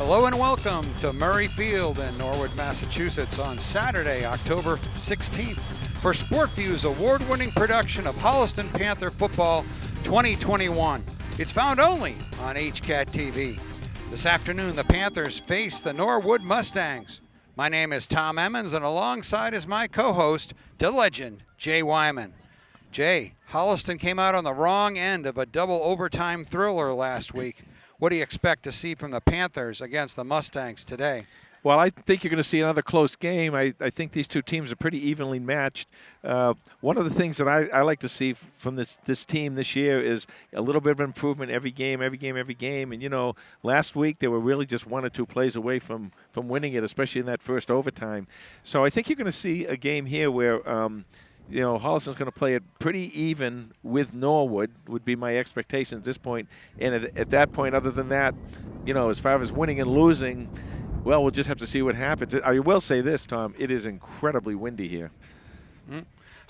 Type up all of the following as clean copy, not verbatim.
Hello and welcome to Murray Field in Norwood, Massachusetts on Saturday, October 16th for SportView's award-winning production of Holliston Panther Football 2021. It's found only on HCAT TV. This afternoon, the Panthers face the Norwood Mustangs. My name is Tom Emmons, and alongside is my co-host, the legend, Jay Wyman. Jay, Holliston came out on the wrong end of a double overtime thriller last week. What do you expect to see from the Panthers against the Mustangs today? Well, I think you're going to see another close game. I think these two teams are pretty evenly matched. One of the things that I like to see from this team this year is a little bit of improvement every game. And, you know, last week they were really just one or two plays away from winning it, especially in that first overtime. So I think you're going to see a game here where you know, Holliston's going to play it pretty even with Norwood, would be my expectation at this point. And at that point, other than that, you know, as far as winning and losing, well, we'll just have to see what happens. I will say this, Tom, it is incredibly windy here.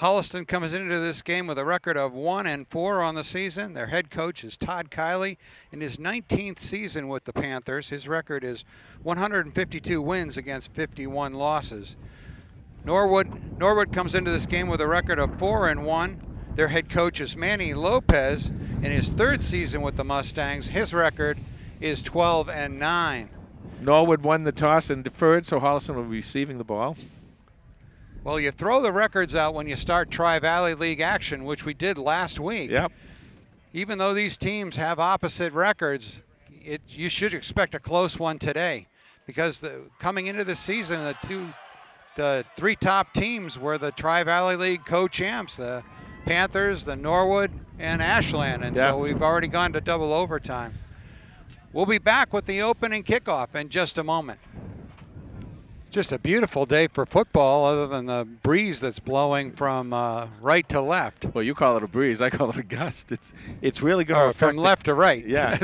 Holliston comes into this game with a record of 1-4 on the season. Their head coach is Todd Kiley. In his 19th season with the Panthers, his record is 152 wins against 51 losses. Norwood comes into this game with a record of 4-1. Their head coach is Manny Lopez. In his third season with the Mustangs, his record is 12-9. Norwood won the toss and deferred, so Holliston will be receiving the ball. Well, you throw the records out when you start Tri-Valley League action, which we did last week. Yep. Even though these teams have opposite records, you should expect a close one today, because coming into the season, the three top teams were the Tri-Valley League co-champs, the Panthers, the Norwood, and Ashland. And so we've already gone to double overtime. We'll be back with the opening kickoff in just a moment. Just a beautiful day for football, other than the breeze that's blowing from right to left. Well, you call it a breeze. I call it a gust. It's really going to affect from left to right. Yeah,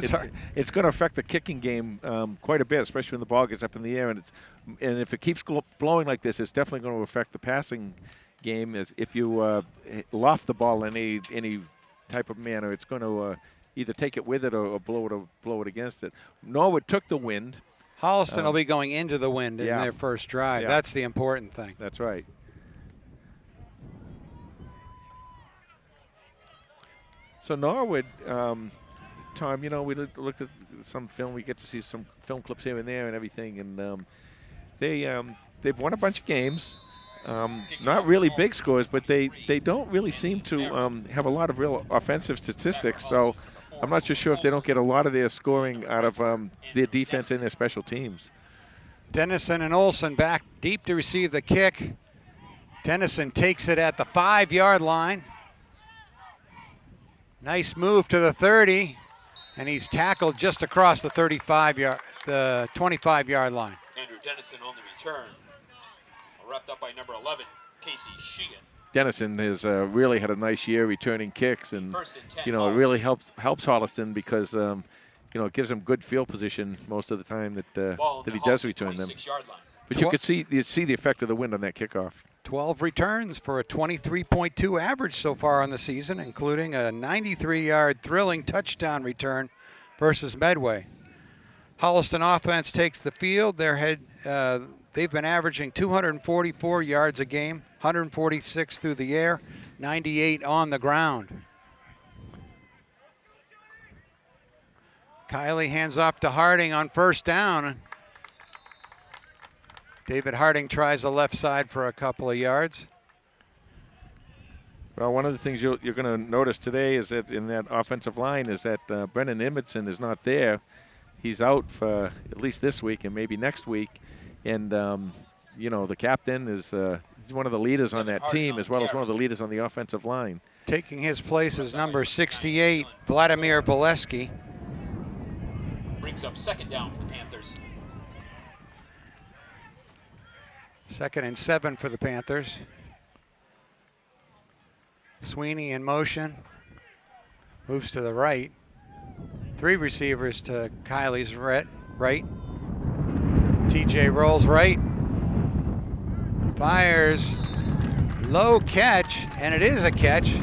it's going to affect the kicking game quite a bit, especially when the ball gets up in the air. And if it keeps blowing like this, it's definitely going to affect the passing game. If you loft the ball in any type of manner, it's going to either take it with it or blow it against it. Norwood took the wind. Holliston will be going into the wind in their first drive. Yeah. That's the important thing. That's right. So Norwood, Tom, you know, we looked at some film. We get to see some film clips here and there and everything. And they've won a bunch of games. Not really big scores, but they don't really seem to have a lot of real offensive statistics. So I'm not sure if they don't get a lot of their scoring out of their defense and their special teams. Dennison and Olson back deep to receive the kick. Dennison takes it at the 5-yard line. Nice move to the 30, and he's tackled just across the 25-yard line. Andrew Dennison on the return, wrapped up by number 11, Casey Sheehan. Dennison has really had a nice year returning kicks, and you know, it really helps Holliston because you know, it gives him good field position most of the time that he does return them. But you see the effect of the wind on that kickoff. 12 returns for a 23.2 average so far on the season, including a 93-yard thrilling touchdown return versus Medway. Holliston offense takes the field. They've been averaging 244 yards a game, 146 through the air, 98 on the ground. Kiley hands off to Harding on first down. David Harding tries the left side for a couple of yards. Well, one of the things you're going to notice today is that in that offensive line is that Brennan Immedson is not there. He's out for at least this week and maybe next week. And, you know, the captain is he's one of the leaders on that team, as well as one of the leaders on the offensive line. Taking his place is number 68, Vladimir Valesky. Brings up second down for the Panthers. 2nd and 7 for the Panthers. Sweeney in motion. Moves to the right. 3 receivers to Kiley's right. TJ rolls right. Fires. Low catch, and it is a catch.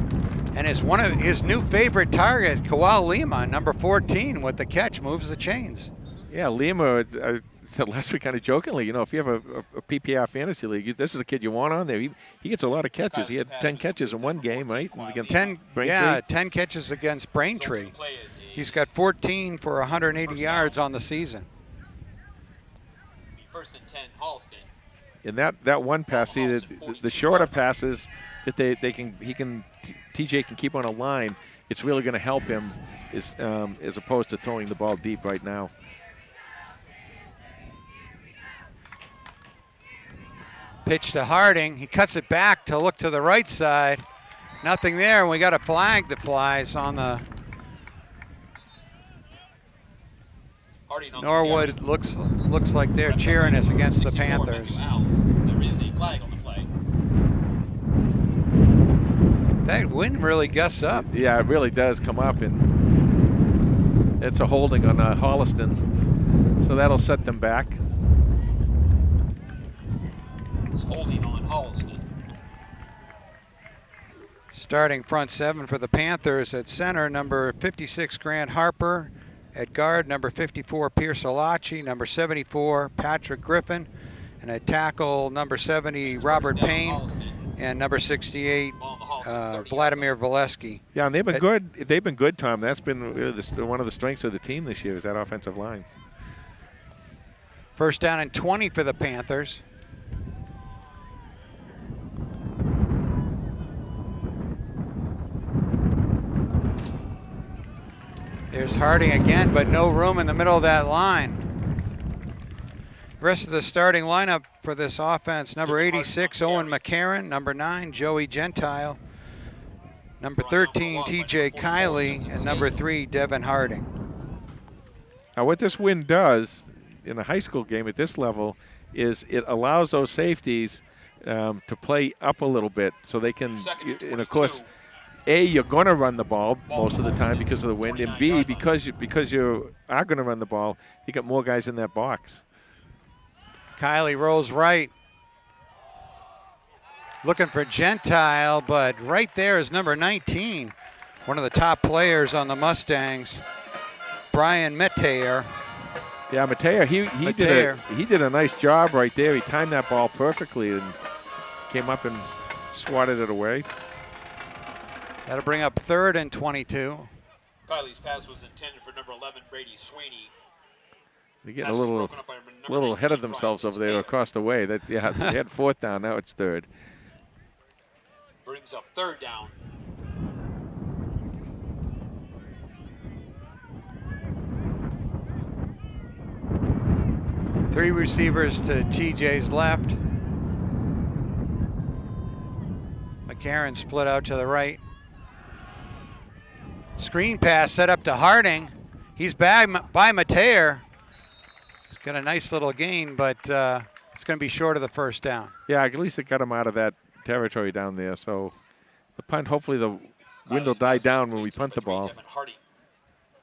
And it's one of his new favorite target, Kawal Lima, number 14, with the catch, moves the chains. Yeah, Lima, I said last week kind of jokingly, you know, if you have a PPR fantasy league, this is a kid you want on there. He gets a lot of catches. He had 10 catches in one game, right? Against 10 catches against So Braintree. to the play is He's got 14 for 180 yards on the season. first and 10, Holliston. In that one pass, see the shorter passes that TJ can keep on a line. It's really going to help him, as opposed to throwing the ball deep right now. Pitch to Harding. He cuts it back to look to the right side. Nothing there, and we got a flag that flies on the Norwood. Looks like they're cheering us against the Panthers. There is a flag on the play. That wind really gusts up. Yeah, it really does come up, and it's a holding on Holliston, so that'll set them back. It's holding on Holliston. Starting front seven for the Panthers: at center, number 56, Grant Harper. At guard, number 54, Pierce Alachi. Number 74, Patrick Griffin. And at tackle, number 70, Robert Payne. And number 68, Vladimir Valesky. Yeah, and they've been good. They've been good, Tom. That's been one of the strengths of the team this year, is that offensive line. First down and 20 for the Panthers. There's Harding again, but no room in the middle of that line. Rest of the starting lineup for this offense: number 86, Owen McCarron; number 9, Joey Gentile; number 13, TJ Kiley; and number 3, Devin Harding. Now, what this win does in a high school game at this level is it allows those safeties to play up a little bit, so they can, and of course, A, you're going to run the ball most of the time because of the wind, and B, because you are going to run the ball, you got more guys in that box. Kiley rolls right. Looking for Gentile, but right there is number 19, one of the top players on the Mustangs, Brian Metayer. Yeah, Metayer, he did a nice job right there. He timed that ball perfectly and came up and swatted it away. That'll bring up 3rd and 22. Kiley's pass was intended for number 11, Brady Sweeney. They're getting a little ahead of themselves over there across the way. They had 4th down. Now it's 3rd. Brings up 3rd down. Three receivers to TJ's left. McCarron split out to the right. Screen pass set up to Harding. He's by Metayer. He's got a nice little gain, but it's going to be short of the first down. Yeah, at least it got him out of that territory down there. So the punt, hopefully the wind will die down when we punt the ball.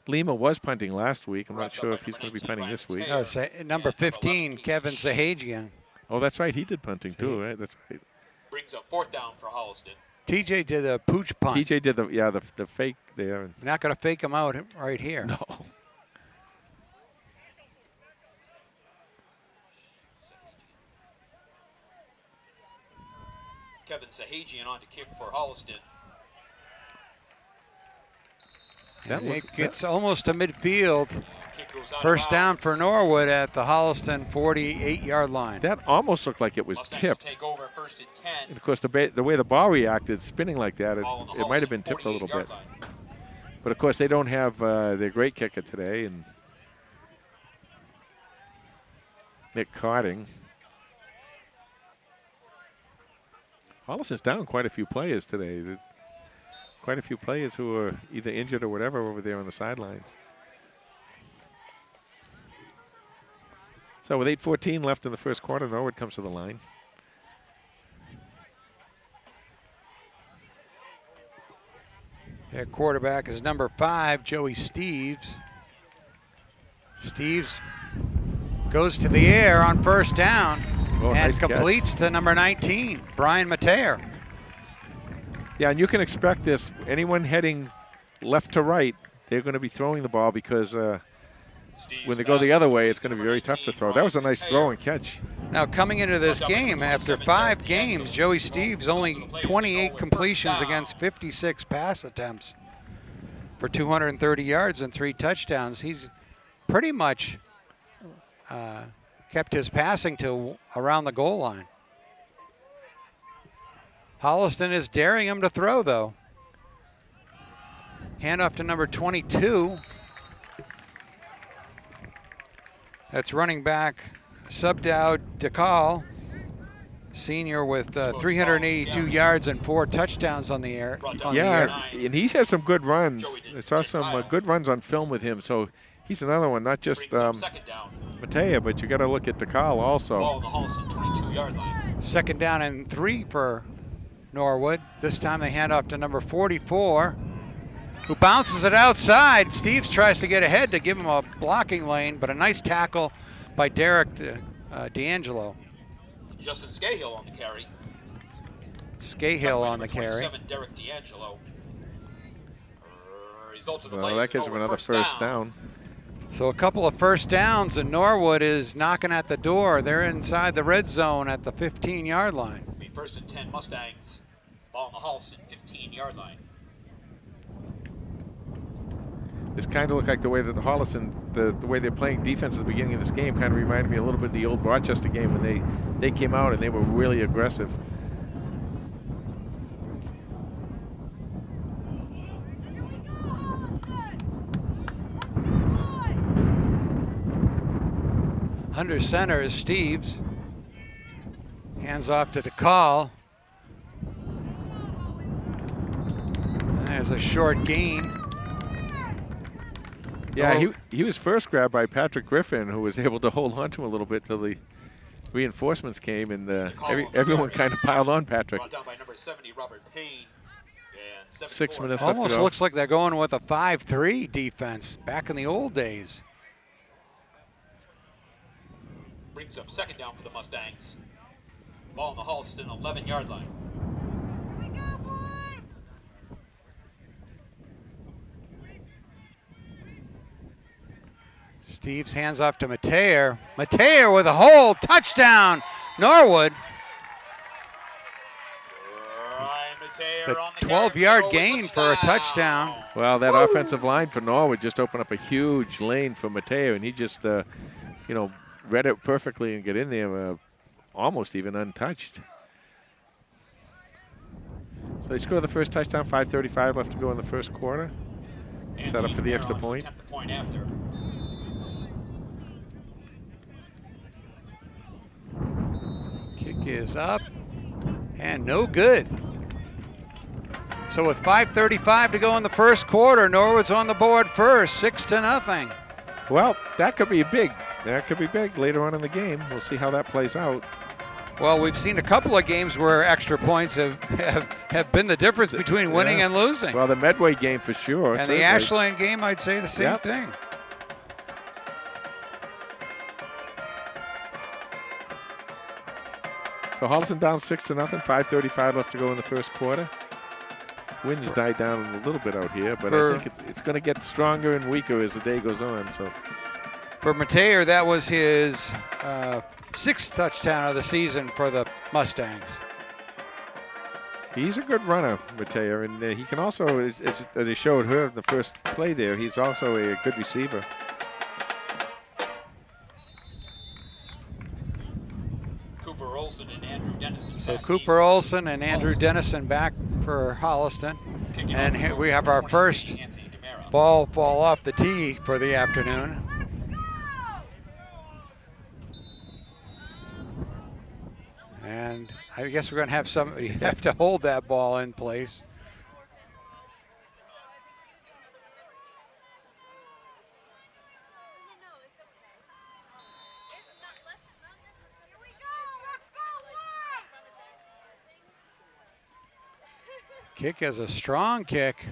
Lima was punting last week. I'm not sure if he's going to be punting this week. No, number 15, Kevin Zahagian. Oh, that's right. He did punting too, right? That's right. Brings up 4th down for Holliston. TJ did a pooch punt. TJ did the fake there. We're not going to fake him out right here. No. Kevin Zahagian on to kick for Holliston. And it gets almost to midfield. First down for Norwood at the Holliston 48-yard line. That almost looked like it was tipped. Take over 1st and 10. And of course, the way the ball reacted, spinning like that, it might have been tipped a little bit. But of course, they don't have their great kicker today, and Nick Carding. Holliston's down quite a few players today. There's quite a few players who are either injured or whatever over there on the sidelines. So with 8:14 left in the first quarter, Norwood comes to the line. Their quarterback is number 5, Joey Steves. Steves goes to the air on first down and nice completes to number 19, Brian Metayer. Yeah, and you can expect this. Anyone heading left to right, they're going to be throwing the ball because when they go the other way, it's going to be very tough to throw. That was a nice throw and catch. Now, coming into this game, after 5 games, Joey Steves only 28 completions against 56 pass attempts for 230 yards and 3 touchdowns. He's pretty much kept his passing to around the goal line. Holliston is daring him to throw, though. Handoff to number 22. That's running back Subdow DeCall, senior with 382 yards and 4 touchdowns on the air. And he's had some good runs. I saw some good runs on film with him. So he's another one, not just Matea, but you got to look at DeCall also. Ball on the Holliston 22-yard line. 2nd down and 3 for Norwood. This time they hand off to number 44, who bounces it outside. Steves tries to get ahead to give him a blocking lane, but a nice tackle by Derek D'Angelo. Justin Scahill on the carry. Scahill on the carry. 27, Derek D'Angelo. Results of the Well, that gives him another first down. So a couple of first downs, and Norwood is knocking at the door. They're inside the red zone at the 15-yard line. 1st and 10 Mustangs. Ball on the Holliston 15-yard line. This kind of looked like the way that the Holliston, the way they're playing defense at the beginning of this game kind of reminded me a little bit of the old Rochester game when they came out and they were really aggressive. Under center is Steves. Hands off to DeCall. And there's a short gain. Yeah, he was first grabbed by Patrick Griffin, who was able to hold on to him a little bit till the reinforcements came, and everyone kind of piled on Patrick. Brought down by number 70, Robert Payne. And 6 minutes left to Almost go. looks like they're going with a 5-3 defense back in the old days. Brings up 2nd down for the Mustangs. Ball on the Holliston 11-yard line. Steves hands off to Mateer. Mateer with a hold, touchdown, Norwood. The 12-yard gain for a touchdown. Well, that offensive line for Norwood just opened up a huge lane for Mateo, and he just, read it perfectly and get in there almost even untouched. So they score the first touchdown, 5:35 left to go in the first quarter. Set up for the extra point. Attempt the point after. Kick is up and no good. So with 5:35 to go in the first quarter, Norwood's on the board first, 6-0. Well, that could be big. That could be big later on in the game. We'll see how that plays out. Well, we've seen a couple of games where extra points have been the difference between winning and losing. Well, the Medway game for sure. And the Ashland game, I'd say the same thing. So Holliston down 6-0, 5:35 left to go in the first quarter. Winds died down a little bit out here, but I think it's going to get stronger and weaker as the day goes on. So for Mateer, that was his 6th touchdown of the season for the Mustangs. He's a good runner, Mateer, and he can also, as he showed her in the first play there, he's also a good receiver. Cooper Olson and Andrew Dennison. So Cooper Olson and Andrew Dennison back for Holliston. And here we have our first ball fall off the tee for the afternoon. And I guess we're going to have somebody have to hold that ball in place. Kick is a strong kick,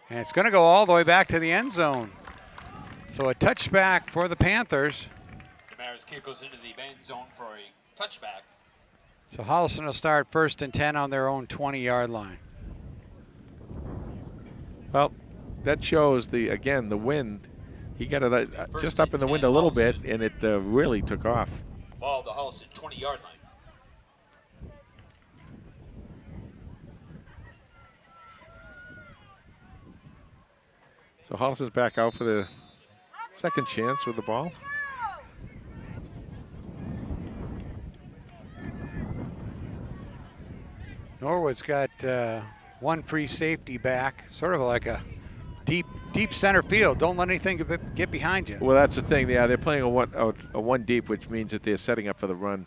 and it's going to go all the way back to the end zone. So a touchback for the Panthers. Damaris kick goes into the end zone for a touchback. So Holliston will start 1st and 10 on their own 20-yard line. Well, that shows the wind. he got it just up in the wind a little bit, and it really took off. Ball to Holliston, 20-yard line. So Holliston's back out for the second chance with the ball. Norwood's got one free safety back, sort of like a deep center field. Don't let anything get behind you. Well, that's the thing. Yeah, they're playing a one deep, which means that they're setting up for the run.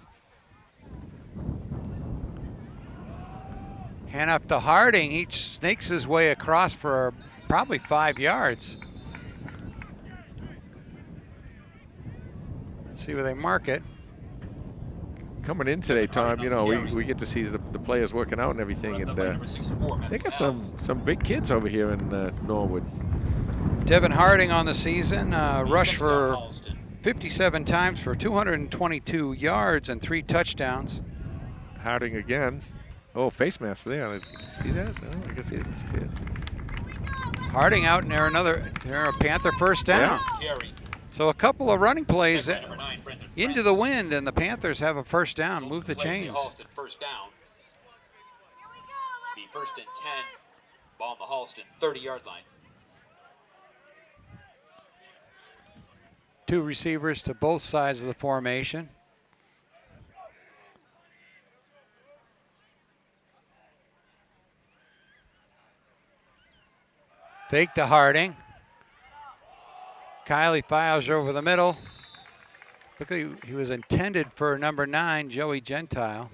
Hand off to Harding. He snakes his way across for probably 5 yards. Let's see where they mark it. Coming in today, Tom, you know, we get to see the players working out and everything, and they got some big kids over here in Norwood. Devin Harding on the season, rushed for 57 times for 222 yards and 3 touchdowns. Harding again. Oh, face mask there. See that? No, I guess it's good. Harding out, and they're a Panther first down. Yeah. So a couple of running plays into the wind, and the Panthers have a first down. Move the chains. Holliston first down. Be first and 10. Ball on the Holliston 30-yard line. 2 receivers to both sides of the formation. Fake to Harding. Kylie files over the middle. Look, he was intended for number 9, Joey Gentile.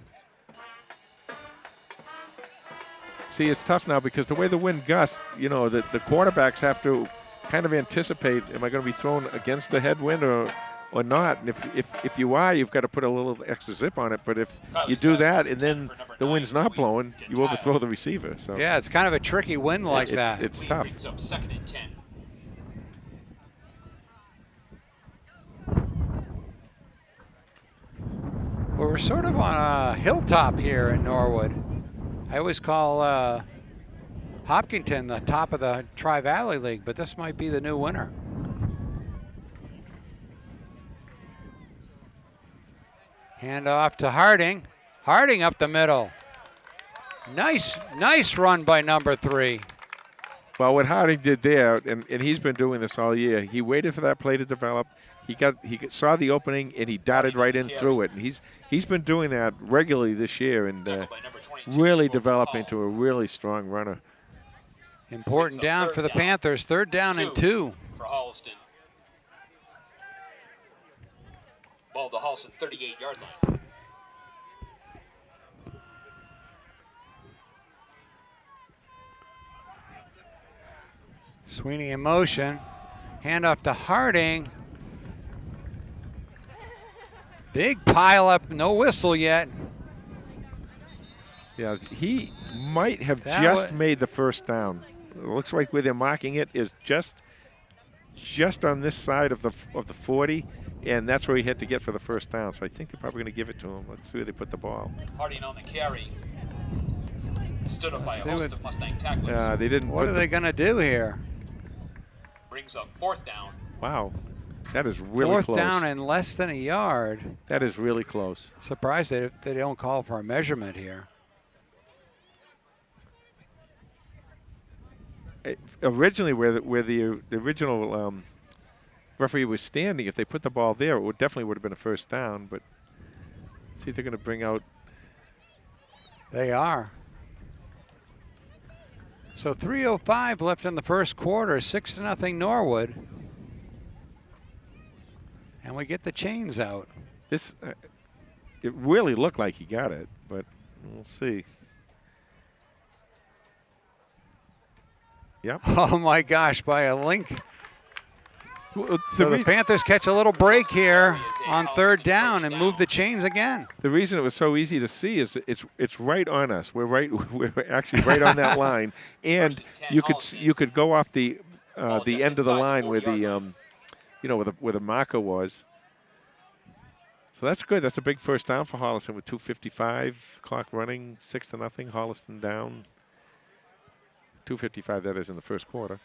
See, it's tough now because the way the wind gusts, you know, the quarterbacks have to kind of anticipate, am I going to be thrown against the headwind or not? And if you are, you've got to put a little extra zip on it. But if you do that and then the wind's not blowing, you overthrow the receiver. So yeah, it's kind of a tricky wind like that. It's tough. Second and 10. Well, we're sort of on a hilltop here in Norwood. I always call Hopkinton the top of the Tri-Valley League, but this might be the new winner. Hand off to Harding. Harding up the middle. Nice run by number 3. Well, what Harding did there, and he's been doing this all year, he waited for that play to develop. He saw the opening and he darted right in through it. And he's been doing that regularly this year and really developing to a really strong runner. Important down for the Panthers. 3rd down and 2. For Holliston. Ball to Holliston 38-yard line. Sweeney in motion. Handoff to Harding. Big pile up, no whistle yet. Yeah, he might have just made the first down. It looks like where they're marking it is just on this side of the 40, and that's where he had to get for the first down. So I think they're probably going to give it to him. Let's see where they put the ball. Harding on the carry. Stood up by a host of Mustang tacklers. They didn't. What are they going to do here? Brings up 4th down. Wow, that is really close. 4th down and less than a yard. That is really close. Surprised they don't call for a measurement here. Originally, where the original referee was standing, if they put the ball there, it definitely would have been a first down. But see if they're going to bring out. They are. So 3:05 left in the first quarter, 6-0 Norwood. And we get the chains out. This, it really looked like he got it, but we'll see. Yep. Oh my gosh, by a link. So the Panthers catch a little break here on 3rd down and move the chains again. The reason it was so easy to see is it's right on us. We're actually right on that line, and you could go off the end of the line where the where the marker was. So that's good. That's a big first down for Holliston with 2:55 clock running, 6-0. Holliston down. 2:55 that is in the first quarter.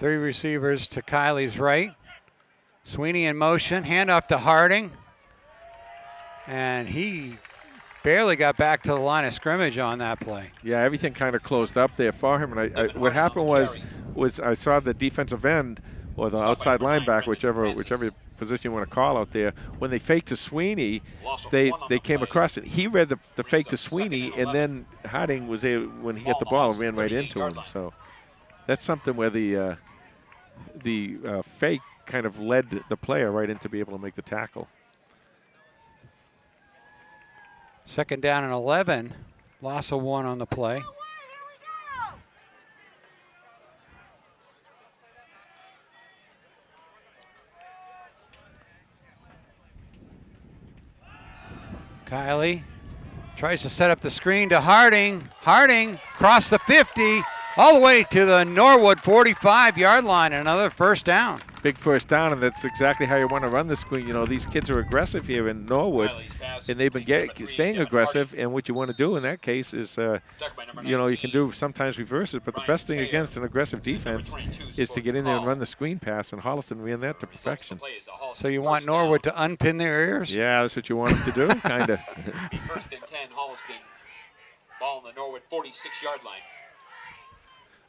Three receivers to Kiley's right. Sweeney in motion, handoff to Harding. And he barely got back to the line of scrimmage on that play. Yeah, everything kind of closed up there for him. And what happened was I saw the defensive end or the outside linebacker, whichever position you want to call out there, when they faked to Sweeney, they came across it. He read the fake to Sweeney, and then Harding was able, when he got the ball, ran right into him. So that's something where the fake kind of led the player right into be able to make the tackle. Second down and 11. Loss of 1 on the play. Kiley tries to set up the screen to Harding. Harding across the 50, all the way to the Norwood 45-yard line. Another first down. Big first down, and that's exactly how you want to run the screen. You know, these kids are aggressive here in Norwood, and they've been staying aggressive. And what you want to do in that case is, you know, you can do sometimes reverse it, but the best thing against an aggressive defense is to get in there and run the screen pass, and Holliston ran that to perfection. So you want Norwood to unpin their ears? Yeah, that's what you want them to do, kind of. First and 10, Holliston. Ball on the Norwood 46-yard line.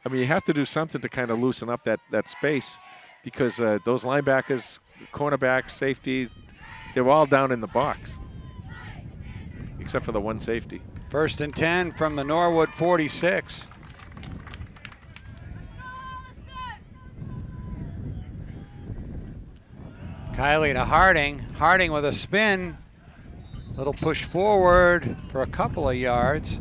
I mean, you have to do something to kind of loosen up that space, because those linebackers, cornerbacks, safeties, they're all down in the box, except for the one safety. First and 10 from the Norwood 46. Kiley to Harding. Harding with a spin. Little push forward for a couple of yards.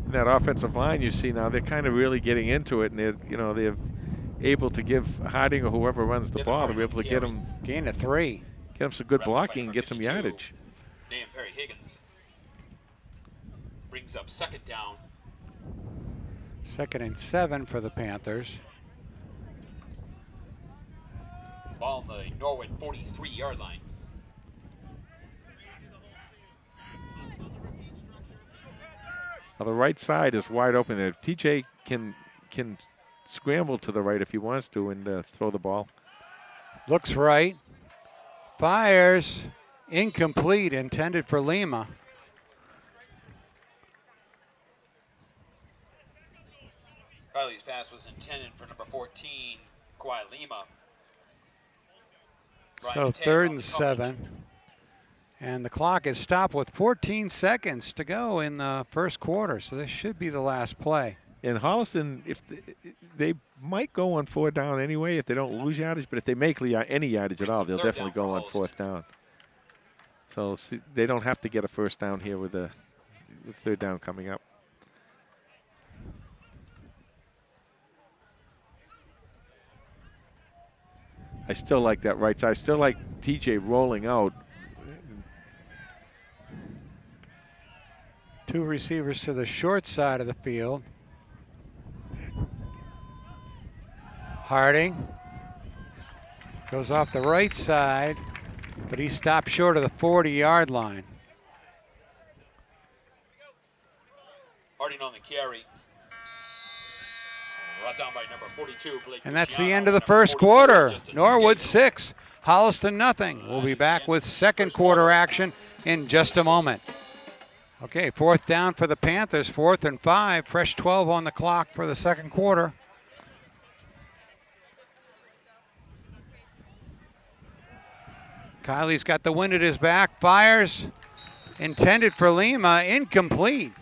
That offensive line you see now, they're kind of really getting into it, and they're able to give Harding or whoever runs the ball to be able to get them gain of 3, get them some good blocking and get some yardage. Dan Perry Higgins brings up second down. Second and 7 for the Panthers. Ball on the Norwood 43-yard line. Now the right side is wide open there. TJ can scramble to the right if he wants to and throw the ball. Looks right. Fires. Incomplete. Intended for Lima. Kiley's pass was intended for number 14, Kawhi Lima. So third and 7. And the clock is stopped with 14 seconds to go in the first quarter. So this should be the last play. In Holliston, if they might go on 4th down anyway if they don't lose yardage, but if they make any yardage at all, they'll definitely go on 4th down. So they don't have to get a first down here with 3rd down coming up. I still like that right side. I still like TJ rolling out. 2 receivers to the short side of the field. Harding goes off the right side, but he stopped short of the 40-yard line. Harding on the carry. Brought down by number 42, Blake. And that's the end of the first quarter. Norwood 6, Holliston nothing. We'll be back with second quarter action in just a moment. Okay, 4th down for the Panthers, 4th and 5, fresh 12 on the clock for the second quarter. Kiley's got the wind at his back, fires, intended for Lima, incomplete.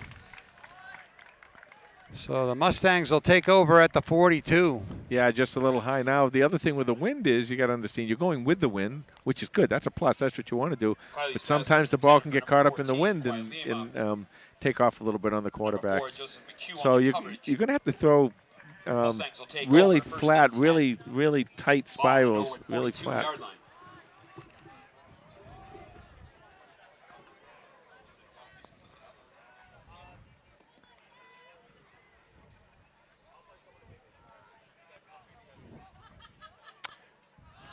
So the Mustangs will take over at the 42. Yeah, just a little high now. The other thing with the wind is you got to understand you're going with the wind, which is good. That's a plus. That's what you want to do. But sometimes the ball can get caught up in the wind and take off a little bit on the quarterbacks. So you're going to have to throw really flat, really tight spirals, really flat.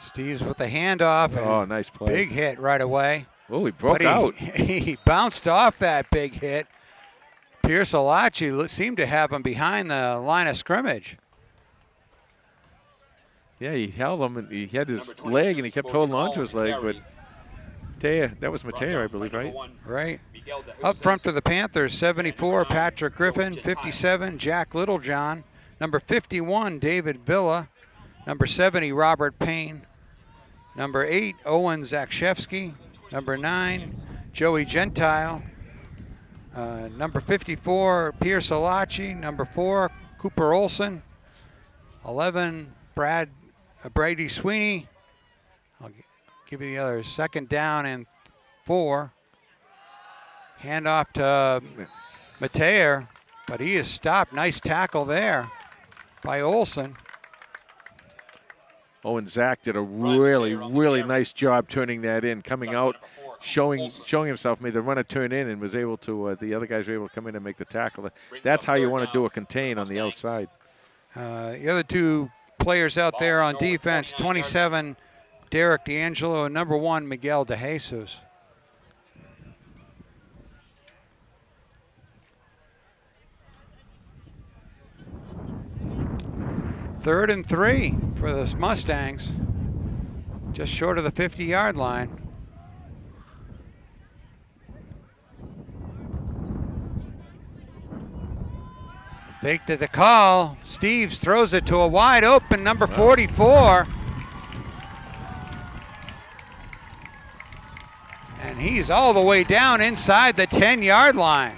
Steve's with the handoff. Oh, nice play. Big hit right away. Oh, he broke out. He bounced off that big hit. Pierce Alachi seemed to have him behind the line of scrimmage. Yeah, he held him, and he had his leg, and he kept holding on to his leg. But Mateo, that was Mateo, I believe, right? Right. Up front for the Panthers, 74, Patrick Griffin. 57, Jack Littlejohn. Number 51, David Villa. Number 70, Robert Payne. Number 8, Owen Zakshevsky. Number 9, Joey Gentile. Number 54, Pierce Alachi. Number 4, Cooper Olson. 11, Brady Sweeney. I'll give you the others. 2nd down and 4. Handoff to Mateer, but he is stopped. Nice tackle there by Olson. Oh, and Zach did a really nice job turning that in, coming out, showing himself, made the runner turn in, and was able to, the other guys were able to come in and make the tackle. That's how you want to do a contain on the outside. The other two players out there on defense, 27, Derek D'Angelo, and number 1, Miguel De Jesus. Third and 3 for the Mustangs, just short of the 50-yard line. Faked at the call. Steves throws it to a wide open number 44. And he's all the way down inside the 10-yard line.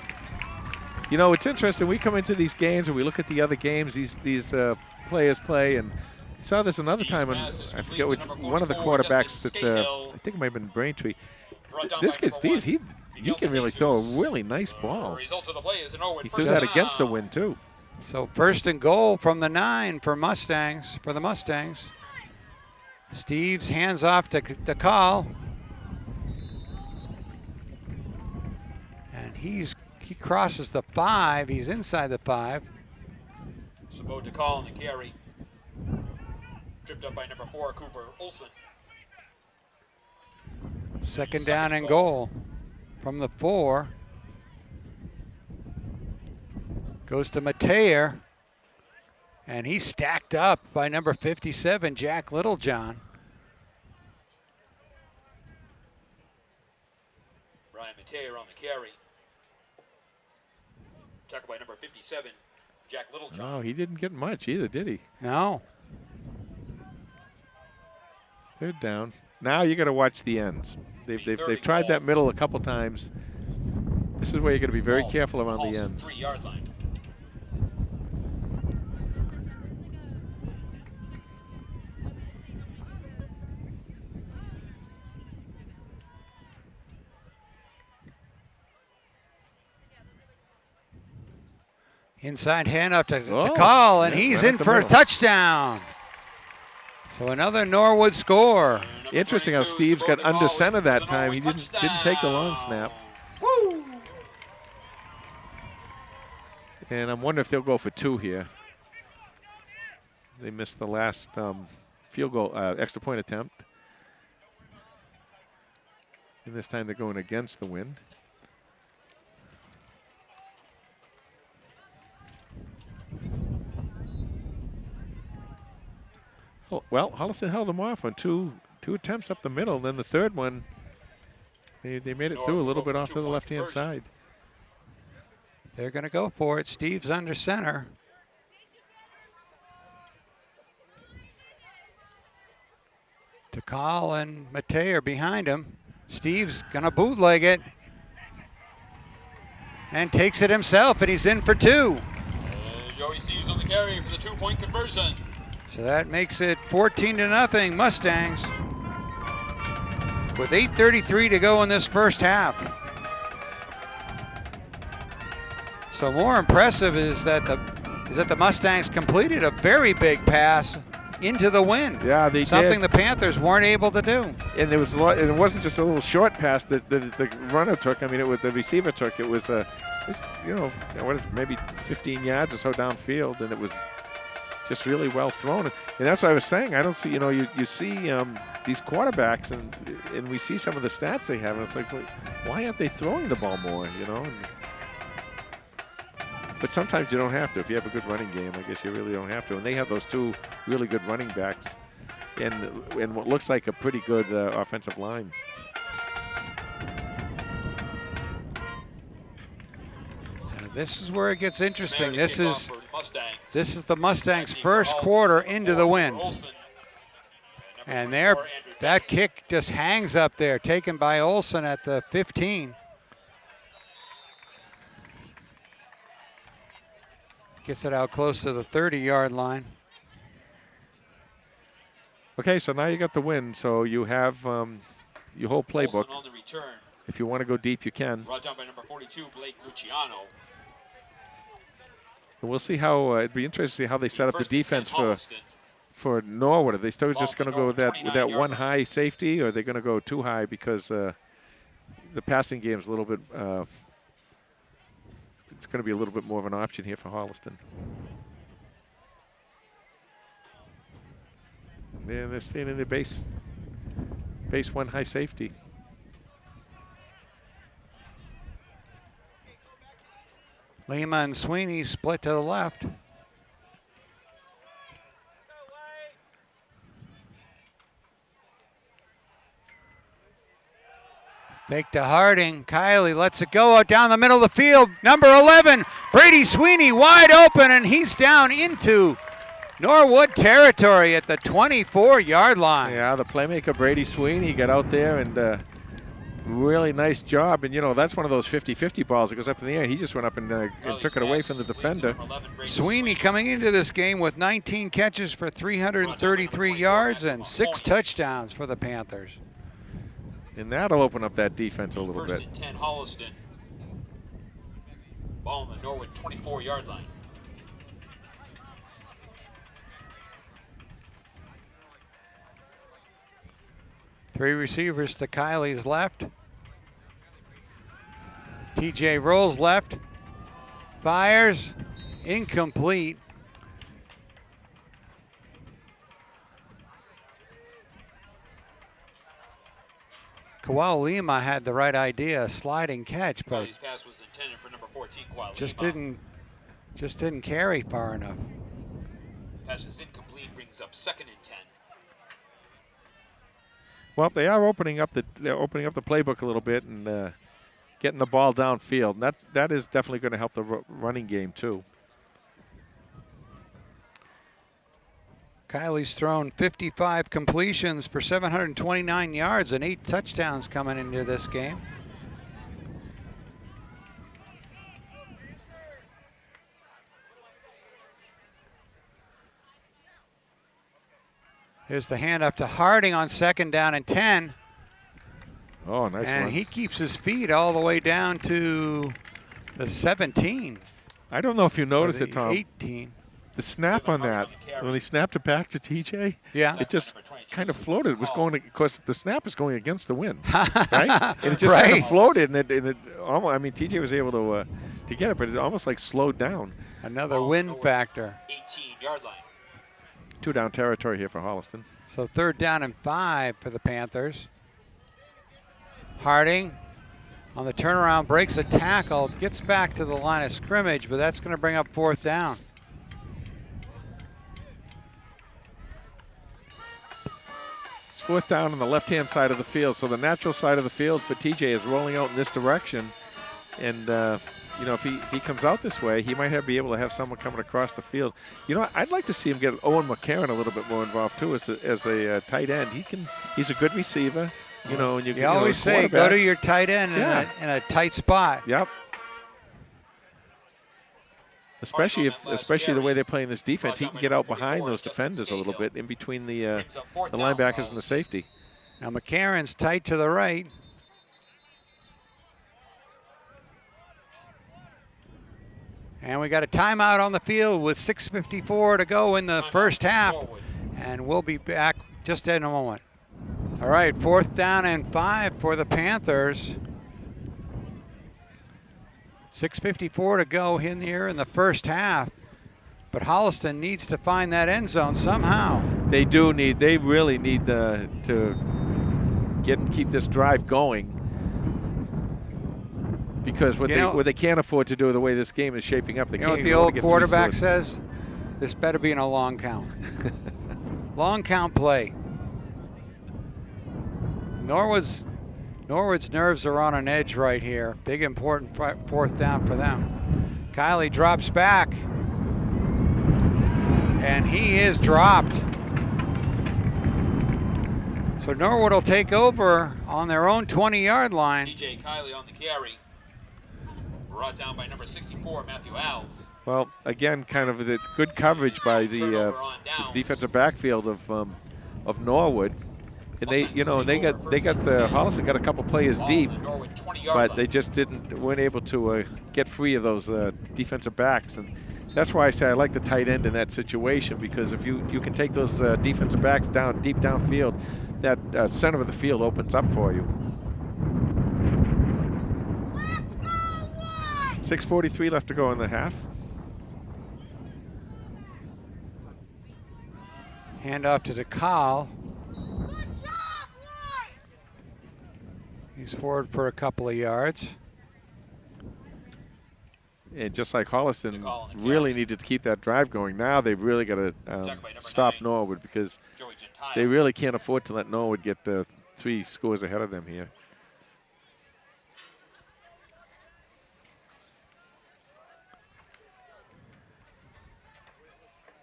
You know, it's interesting. We come into these games and we look at the other games these players play, and I saw this another time when I forget which one of the quarterbacks that I think it might have been Braintree. This kid Steves, he can really throw a really nice ball. He threw that against the wind too. So 1st and goal from the 9 for the Mustangs. Steves hands off to call. And he crosses the 5. He's inside the 5. Sabot to call on the carry. Tripped up by number 4, Cooper Olson. 2nd down and goal from the 4. Goes to Mateer. And he's stacked up by number 57, Jack Littlejohn. Brian Mateer on the carry. Tackled by number 57, Jack Littlejohn. No, he didn't get much either, did he? No. They're down. Now you got to watch the ends. They've tried that middle a couple times. This is where you're going to be very careful around the ends. 3-yard line. Inside handoff to call, and he's in for a touchdown. So another Norwood score. Interesting how Steves got under center that time. He didn't take the long snap. Woo! And I'm wondering if they'll go for 2 here. They missed the last field goal, extra point attempt. And this time they're going against the wind. Well, Holliston held them off on two attempts up the middle. And then the third one, they made it through a little bit off to the left-hand side. They're going to go for it. Steve's under center. Takal and Mateer behind him. Steve's going to bootleg it. And takes it himself, and he's in for 2. Joey Steves on the carry for the 2-point conversion. So that makes it 14-0 Mustangs. With 8:33 to go in this first half. So more impressive is that the Mustangs completed a very big pass into the wind. Yeah, they Something did. the Panthers weren't able to do. And there was a lot, and it wasn't just a little short pass that the runner took. I mean, the receiver took. It was maybe 15 yards or so downfield, and it was just really well thrown. And that's what I was saying. I don't see, you see these quarterbacks, and we see some of the stats they have, and it's like, why aren't they throwing the ball more, And But sometimes you don't have to. If you have a good running game, I guess you really don't have to. And they have those two really good running backs and what looks like a pretty good offensive line. This is where it gets interesting. This is the Mustangs' first quarter into the win. And that kick just hangs up there, taken by Olsen at the 15. Gets it out close to the 30-yard line. Okay, so now you got the win. So you have your whole playbook. If you want to go deep, you can. Brought down by number 42, Blake Luciano. And we'll see how it'd be interesting to see how they set up the defense for Norwood. Are they still just going to go with that one high safety, or are they going to go too high because the passing game is a little bit it's going to be a little bit more of an option here for Holliston. They're staying in their base one high safety. Lima and Sweeney split to the left. Fake to Harding. Kiley lets it go out down the middle of the field. Number 11, Brady Sweeney, wide open, and he's down into Norwood territory at the 24-yard line. Yeah, the playmaker Brady Sweeney got out there and really nice job. And, you know, that's one of those 50-50 balls that goes up in the air. He just went up and took it away from the defender. Sweeney coming into this game with 19 catches for 333 yards and 6 touchdowns for the Panthers. And that'll open up that defense a little bit. First and 10, Holliston. Ball on the Norwood 24-yard line. Three receivers to Kiley's left. TJ rolls left. Fires. Incomplete. Kawal Lima had the right idea, a sliding catch, but Kiley's pass was intended for number 14, Kawal just didn't carry far enough. Pass is incomplete, brings up 2nd and 10. Well, they are opening up the playbook a little bit and getting the ball downfield. And that is definitely going to help the running game too. Kiley's thrown 55 completions for 729 yards and 8 touchdowns coming into this game. Here's the handoff to Harding on 2nd down and 10. Oh, nice And run. he keeps his feet all the way down to the 17. I don't know if you noticed it, Tom. 18. The snap on that, when he snapped it back to TJ, yeah, it just kind of floated. It was going, of course, the snap is going against the wind, right? And it just kind of floated, and it almost, I mean, TJ was able to get it, but it almost like slowed down. Another wind factor. 18-yard line. 2 down territory here for Holliston. So 3rd down and 5 for the Panthers. Harding on the turnaround, breaks a tackle, gets back to the line of scrimmage, but that's going to bring up 4th down. It's 4th down on the left-hand side of the field, so the natural side of the field for TJ is rolling out in this direction. And, you know, if he comes out this way, he might be able to have someone coming across the field. You know, I'd like to see him get Owen McCarron a little bit more involved, too, as a tight end. He's a good receiver. You know, and you always say go to your tight end in a tight spot. Yep. Especially the way they're playing this defense, he can get out behind those defenders a little bit, in between the linebackers and the safety. Now McCarron's tight to the right. And we got a timeout on the field with 6:54 to go in the first half, and we'll be back just in a moment. All right, 4th down and 5 for the Panthers. 6:54 to go in here in the first half. But Holliston needs to find that end zone somehow. They really need to keep this drive going. because what they can't afford to do the way this game is shaping up, they You know can't what the old get quarterback 3 scores. says? This better be in a long count. Long count play. Norwood's nerves are on an edge right here. Big important 4th down for them. Kiley drops back. And he is dropped. So Norwood will take over on their own 20-yard line. DJ Kiley on the carry. Brought down by number 64, Matthew Alves. Well, again, kind of the good coverage by the defensive backfield of Norwood, and they got the Holliston got a couple players deep, but they just weren't able to get free of those defensive backs, and that's why I say I like the tight end in that situation, because if you can take those defensive backs down deep downfield, that center of the field opens up for you. 6:43 left to go in the half. Hand off to DeCall. He's forward for a couple of yards. And just like Holliston really needed to keep that drive going, now they've really got to stop Norwood, because they really can't afford to let Norwood get 3 scores ahead of them here.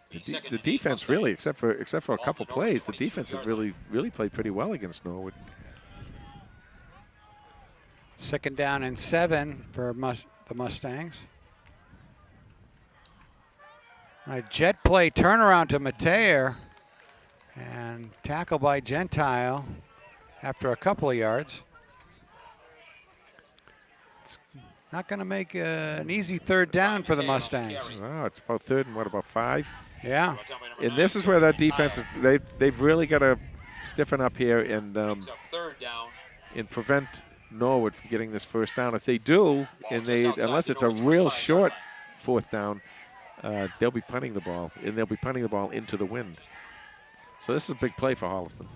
The defense really, except for a couple plays, the defense has really played pretty well against Norwood. 2nd down and 7 for the Mustangs. A jet play turnaround to Mateer, and tackle by Gentile after a couple of yards. It's not going to make an easy 3rd down for the Mustangs. Oh, it's about 3rd and what, about 5? Yeah. And this is where that defense is, they've really got to stiffen up here and prevent Norwood from getting this 1st down. If they do, and unless it's a real short 4th down, they'll be punting the ball, and they'll be punting the ball into the wind. So this is a big play for Holliston.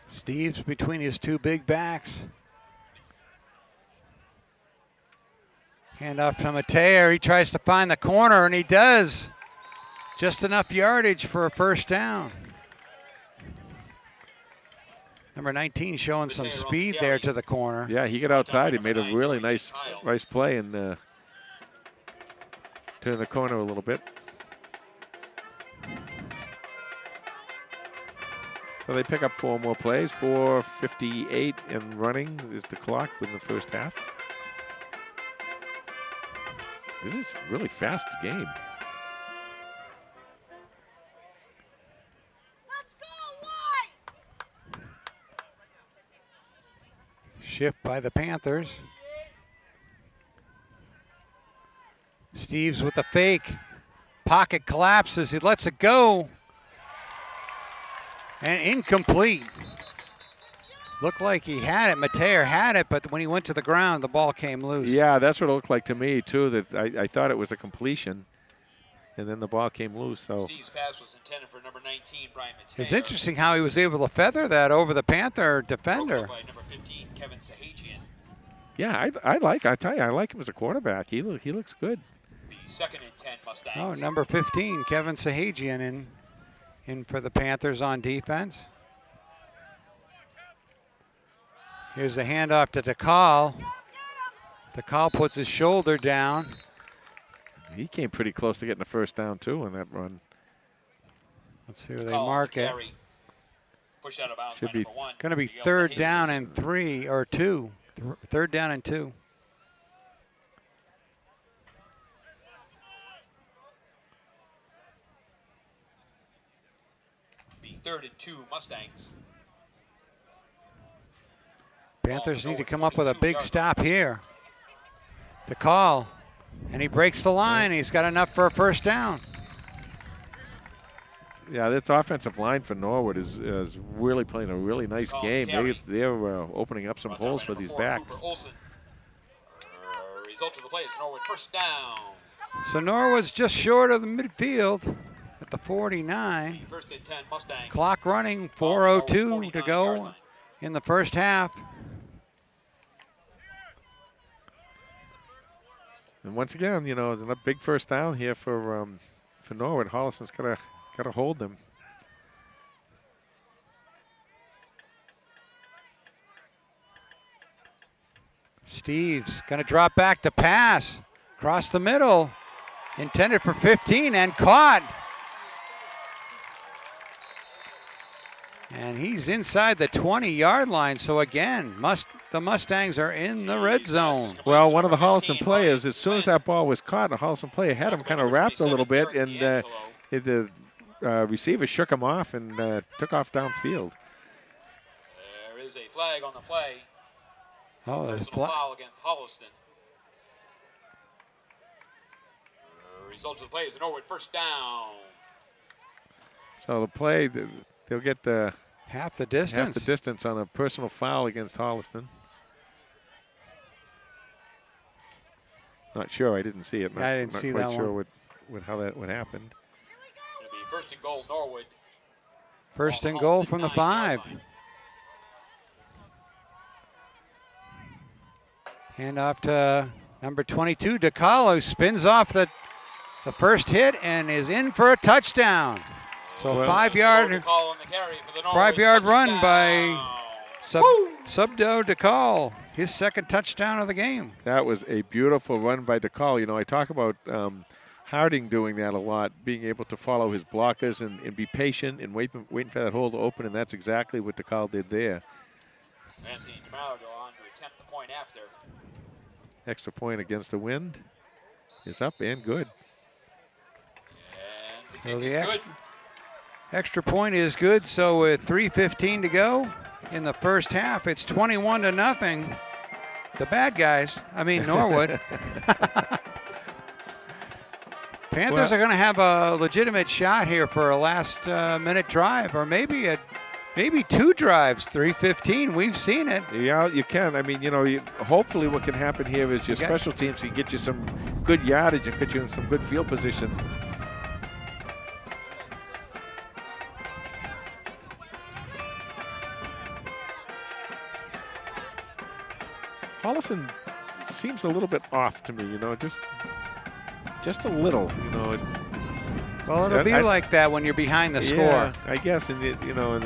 Steve's between his 2 big backs. Hand off to Mateer. He tries to find the corner, and he does. Just enough yardage for a 1st down. Number 19 showing some speed there to the corner. Yeah, he got outside. He made a really nice play and turned the corner a little bit. So they pick up 4 more plays. 4:58 and running is the clock in the 1st half. This is a really fast game. Shift by the Panthers. Steves with the fake. Pocket collapses. He lets it go. And incomplete. Looked like he had it. Mateer had it, but when he went to the ground, the ball came loose. Yeah, that's what it looked like to me, too, that I thought it was a completion, and then the ball came loose. So Steve's pass was intended for number 19, Brian Mateer. It's interesting how he was able to feather that over the Panther defender. By number 15, Kevin Sahajian. yeah, I tell you, I like him as a quarterback. He looks good. The 2nd and 10 Mustangs. Oh, number 15, Kevin Sahajian in for the Panthers on defense. Here's the handoff to DeCall. DeCall puts his shoulder down. He came pretty close to getting the 1st down, too, on that run. Let's see where they mark it. Push out of bounds Should by be number 1. Going to be 3rd down and 3 or 2. 3rd down and 2. The 3rd and 2 Mustangs. Panthers need to come up with a big stop here. DeCall, and he breaks the line. He's got enough for a 1st down. Yeah, this offensive line for Norwood is really playing a really nice game. They're opening up some holes for these backs. Result of the play is Norwood 1st down. So Norwood's just short of the midfield at the 49. 1st and 10 Mustangs. Clock running, 4:02 to go in the first half. And once again, you know, it's a big first down here for Norwood. Holliston's gotta hold them. Steve's going to drop back to pass. Across the middle. Intended for 15 and caught. And he's inside the 20-yard line. So again, the Mustangs are in the red zone. Well, one of the Holliston players, as soon as that ball was caught, a Holliston player had him kind of wrapped a little bit, and the receiver shook him off and took off downfield. There is a flag on the play. Oh, there's a foul against Holliston. Results of the play is a Norwood first down. So the play, they'll get the half the distance on a personal foul against Holliston. Not sure. I didn't see it. I didn't see that one. Not quite sure what how that would happen. It'll be first and goal, Norwood. First and goal from the 5. Hand off to number 22, DeCarlo, spins off the first hit and is in for a touchdown. So well, 5-yard run by Subdo DeCall, his second touchdown of the game. That was a beautiful run by DeCall. You know, I talk about Harding doing that a lot, being able to follow his blockers and be patient and waiting for that hole to open, and that's exactly what DeCall did there. Anthony DeMauro go on to attempt the point after. Extra point against the wind is up and good. And so the extra point is good. So with 3:15 to go in the first half, it's 21-0. The bad guys, I mean Norwood. Panthers are going to have a legitimate shot here for a last-minute drive, or maybe 2 drives. 3:15. We've seen it. Yeah, you can. I mean, you know, hopefully what can happen here is your special teams can get you some good yardage and put you in some good field position. Holliston seems a little bit off to me, you know, just a little, you know. Well, it'll be like that when you're behind the score. Yeah, I guess, and you know,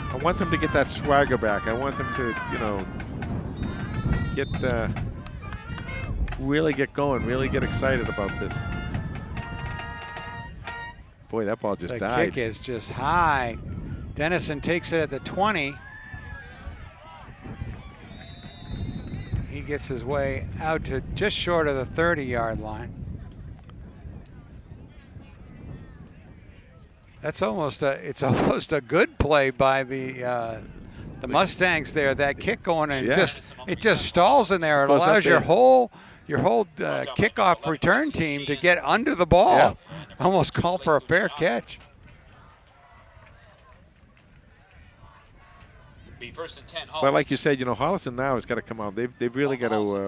I want them to get that swagger back. I want them to, you know, really get going, really get excited about this. Boy, that ball just died. The kick is just high. Dennison takes it at the 20. He gets his way out to just short of the 30-yard line. That's almost it's almost a good play by the Mustangs there. That kick going and it just stalls in there. It allows your whole kickoff return team to get under the ball. Yeah. Almost call for a fair catch. Be first and 10. But like you said, you know, Holliston now has got to come out. They've really got to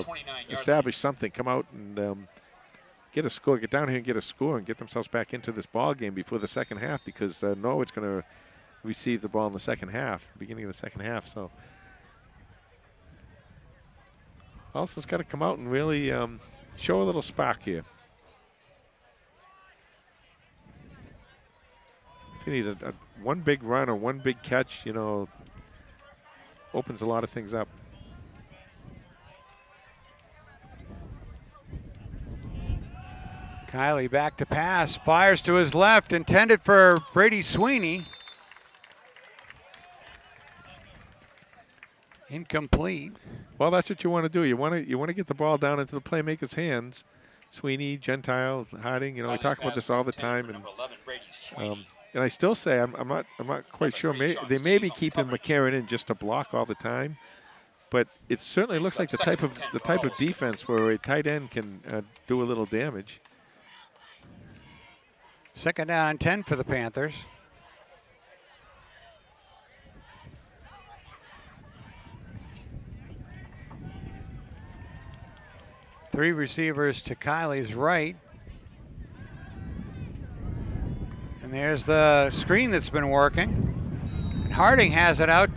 establish something. Come out and get a score. Get down here and get a score and get themselves back into this ball game before the second half, because Norwood's going to receive the ball in the second half, beginning of the second half. So Holliston's got to come out and really show a little spark here. They need a one big run or one big catch, you know, opens a lot of things up. Kiley back to pass, fires to his left, intended for Brady Sweeney. Incomplete. Well, that's what you want to do. You want to get the ball down into the playmaker's hands. Sweeney, Gentile, Harding. You know, we talk about this all the time, and I still say I'm not quite sure. They may be keeping McCarron in just to block all the time, but it certainly looks like the type of defense where a tight end can do a little damage. Second down and 10 for the Panthers. Three receivers to Kiley's right. And there's the screen that's been working. And Harding has it out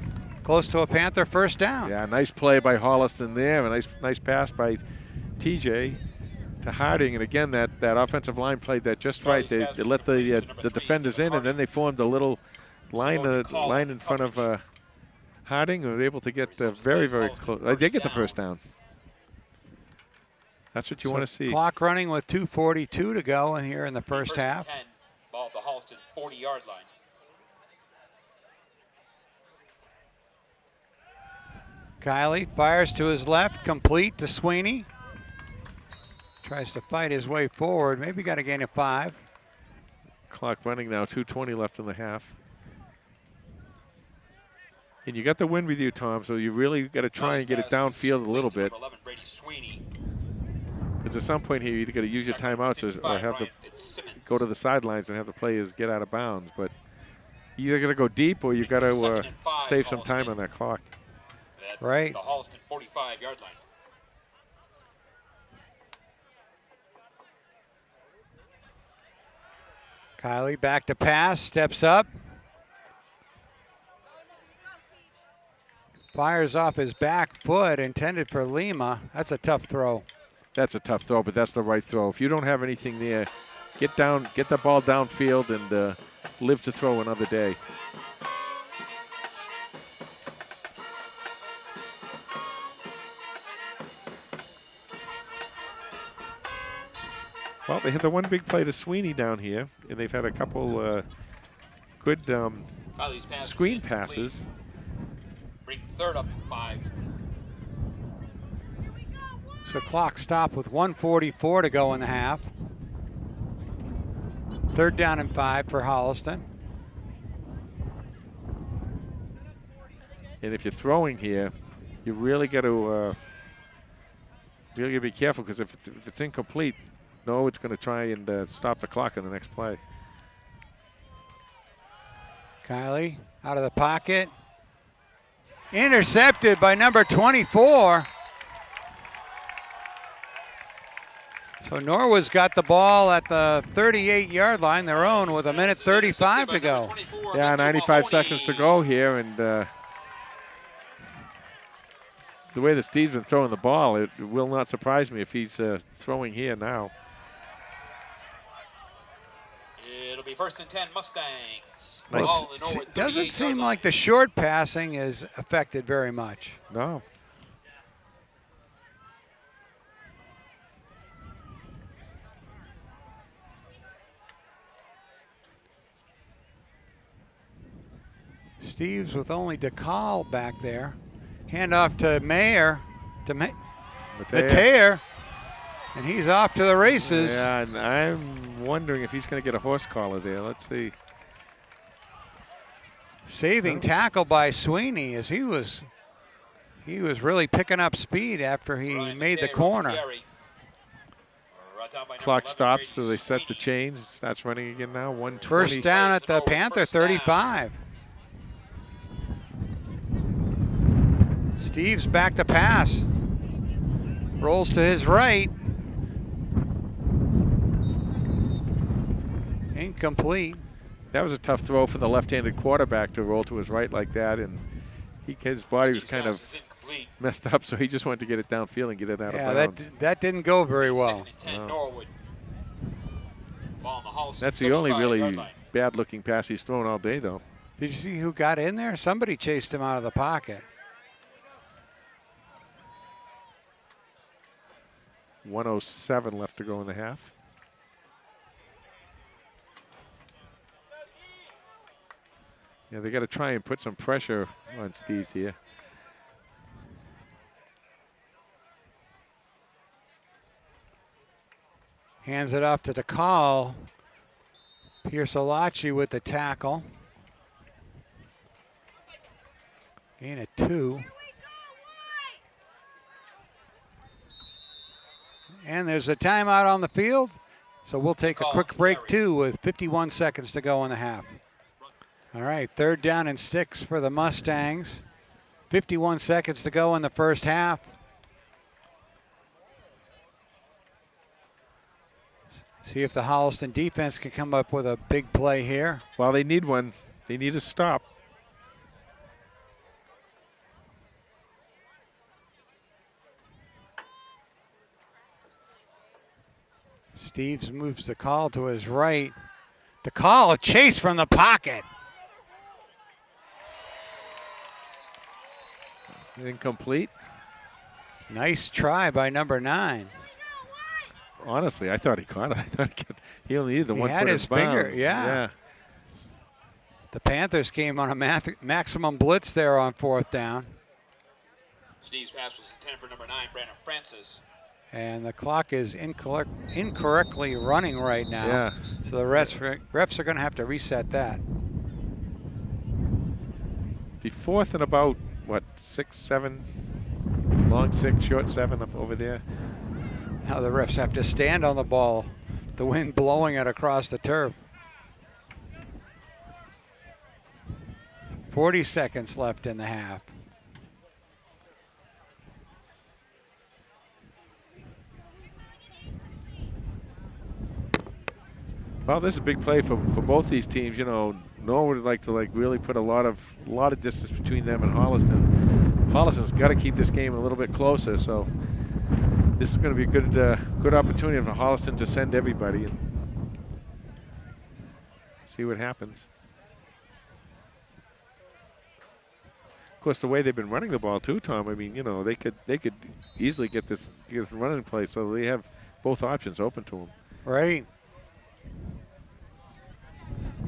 close to a Panther first down. Yeah, nice play by Holliston there. A nice pass by TJ to Harding. And again, that offensive line played that just right. They let the defenders in, and then they formed a little line in front of Harding, and were able to get very, very close. They get the first down. That's what you want to see. Clock running with 2:42 to go in here in the first half. 10, ball at the Holliston 40-yard line. Kiley fires to his left, complete to Sweeney. Tries to fight his way forward. Maybe got a gain of 5. Clock running now, 2:20 left in the half. And you got the wind with you, Tom, so you really got to try and get it downfield a little bit. Because at some point here, you either got to use your timeouts or have the go to the sidelines and have the players get out of bounds. But you either got to go deep or you got to save some time on that clock. Right. The Holliston 45-yard line. Kiley back to pass, steps up. Fires off his back foot, intended for Lima. That's a tough throw. That's a tough throw, but that's the right throw. If you don't have anything there, get the ball downfield and live to throw another day. Well, they had the one big play to Sweeney down here, and they've had a couple good screen passes. Bring third up and 5. So clock stopped with 1:44 to go in the half. 3rd down and 5 for Holliston. And if you're throwing here, you really got to be careful, because if it's incomplete, Norwood's going to try and stop the clock in the next play. Kiley out of the pocket. Intercepted by number 24. So Norwood's got the ball at the 38-yard line, their own, with 1:35 to go. Yeah, 95 seconds to go here, and the way that Steve's been throwing the ball, it will not surprise me if he's throwing here now. It'll be 1st and 10 Mustangs. Well, it doesn't seem like the short passing is affected very much. No. Steve's with only DeCall back there. Hand off to Mayer, to Mateer, and he's off to the races. Yeah, and I'm wondering if he's going to get a horse collar there. Let's see. Saving tackle by Sweeney, as he was really picking up speed after he made the corner. Clock stops, so they set the chains. It starts running again now. 1:20. First down at the Panther 35. Steve's back to pass. Rolls to his right. Incomplete. That was a tough throw for the left-handed quarterback to roll to his right like that, and his body was kind of messed up, so he just wanted to get it downfield and get it out of bounds. That didn't go very well. No. That's the only really bad-looking pass he's thrown all day, though. Did you see who got in there? Somebody chased him out of the pocket. 1:07 left to go in the half. Yeah, they got to try and put some pressure on Steve's here. Hands it off to DeCall. Pierce-Alachi with the tackle. Gain of 2. And there's a timeout on the field, so we'll take a quick break too with 51 seconds to go in the half. All right, 3rd down and 6 for the Mustangs. 51 seconds to go in the first half. See if the Holliston defense can come up with a big play here. Well, they need one. They need a stop. Steves moves the call to his right. The call, a chase from the pocket. Incomplete. Nice try by number 9. Honestly, I thought he caught it. I thought he only needed the 1 foot had his in bounds. finger, yeah. The Panthers came on a maximum blitz there on 4th down. Steve's pass was intended for number 9, Brandon Francis. And the clock is incorrectly running right now. Yeah. So the refs are going to have to reset that. Be 4th and about, what, 6, 7? Long 6, short 7 up over there. Now the refs have to stand on the ball. The wind blowing it across the turf. 40 seconds left in the half. Well, this is a big play for both these teams. You know, Norwood would like to really put a lot of distance between them and Holliston. Holliston's got to keep this game a little bit closer, so this is going to be a good opportunity for Holliston to send everybody and see what happens. Of course, the way they've been running the ball too, Tom. I mean, you know, they could easily get this running play, so they have both options open to them. Right.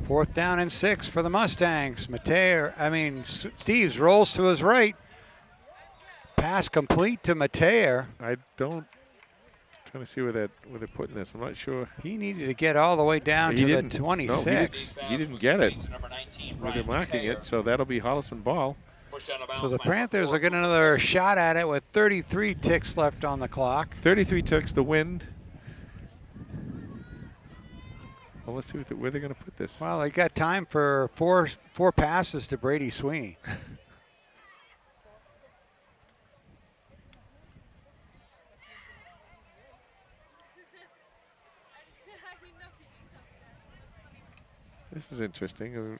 4th down and 6 for the Mustangs. Steves rolls to his right. Pass complete to Mateer. Trying to see where they're putting this. I'm not sure. He needed to get all the way down to the 26. No, he didn't get it. Where they're marking it, so that'll be Holliston ball. So the Panthers will get another shot at it with 33 ticks left on the clock. 33 ticks, the wind. Well, let's see where they're going to put this. Well, they got time for four passes to Brady Sweeney. This is interesting.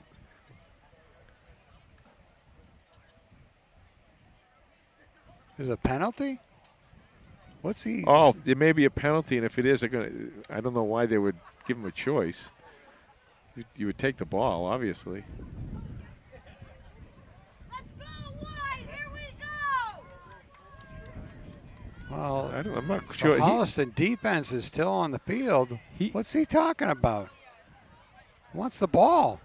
There's a penalty? What's he? Oh, there may be a penalty, and if it is, I don't know why they would give him a choice. You would take the ball, obviously. Let's go, White! Here we go! Well, I'm not sure. The Holliston defense is still on the field. What's he talking about? He wants the ball.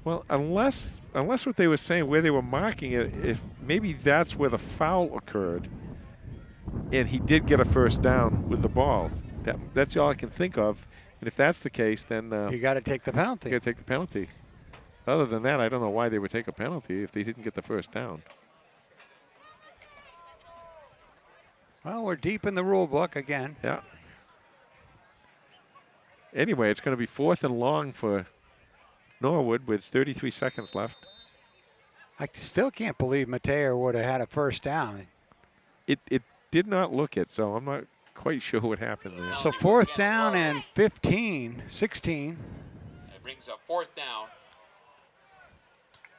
Well, unless what they were saying, where they were marking it, if maybe that's where the foul occurred, and he did get a first down with the ball. That's all I can think of. And if that's the case, then you got to take the penalty. You got to take the penalty. Other than that, I don't know why they would take a penalty if they didn't get the first down. Well, we're deep in the rule book again. Yeah. Anyway, it's going to be 4th and long for Norwood with 33 seconds left. I still can't believe Mateer would have had a first down. It did not look it, so I'm not quite sure what happened there. So 4th down and 16. It brings up 4th down.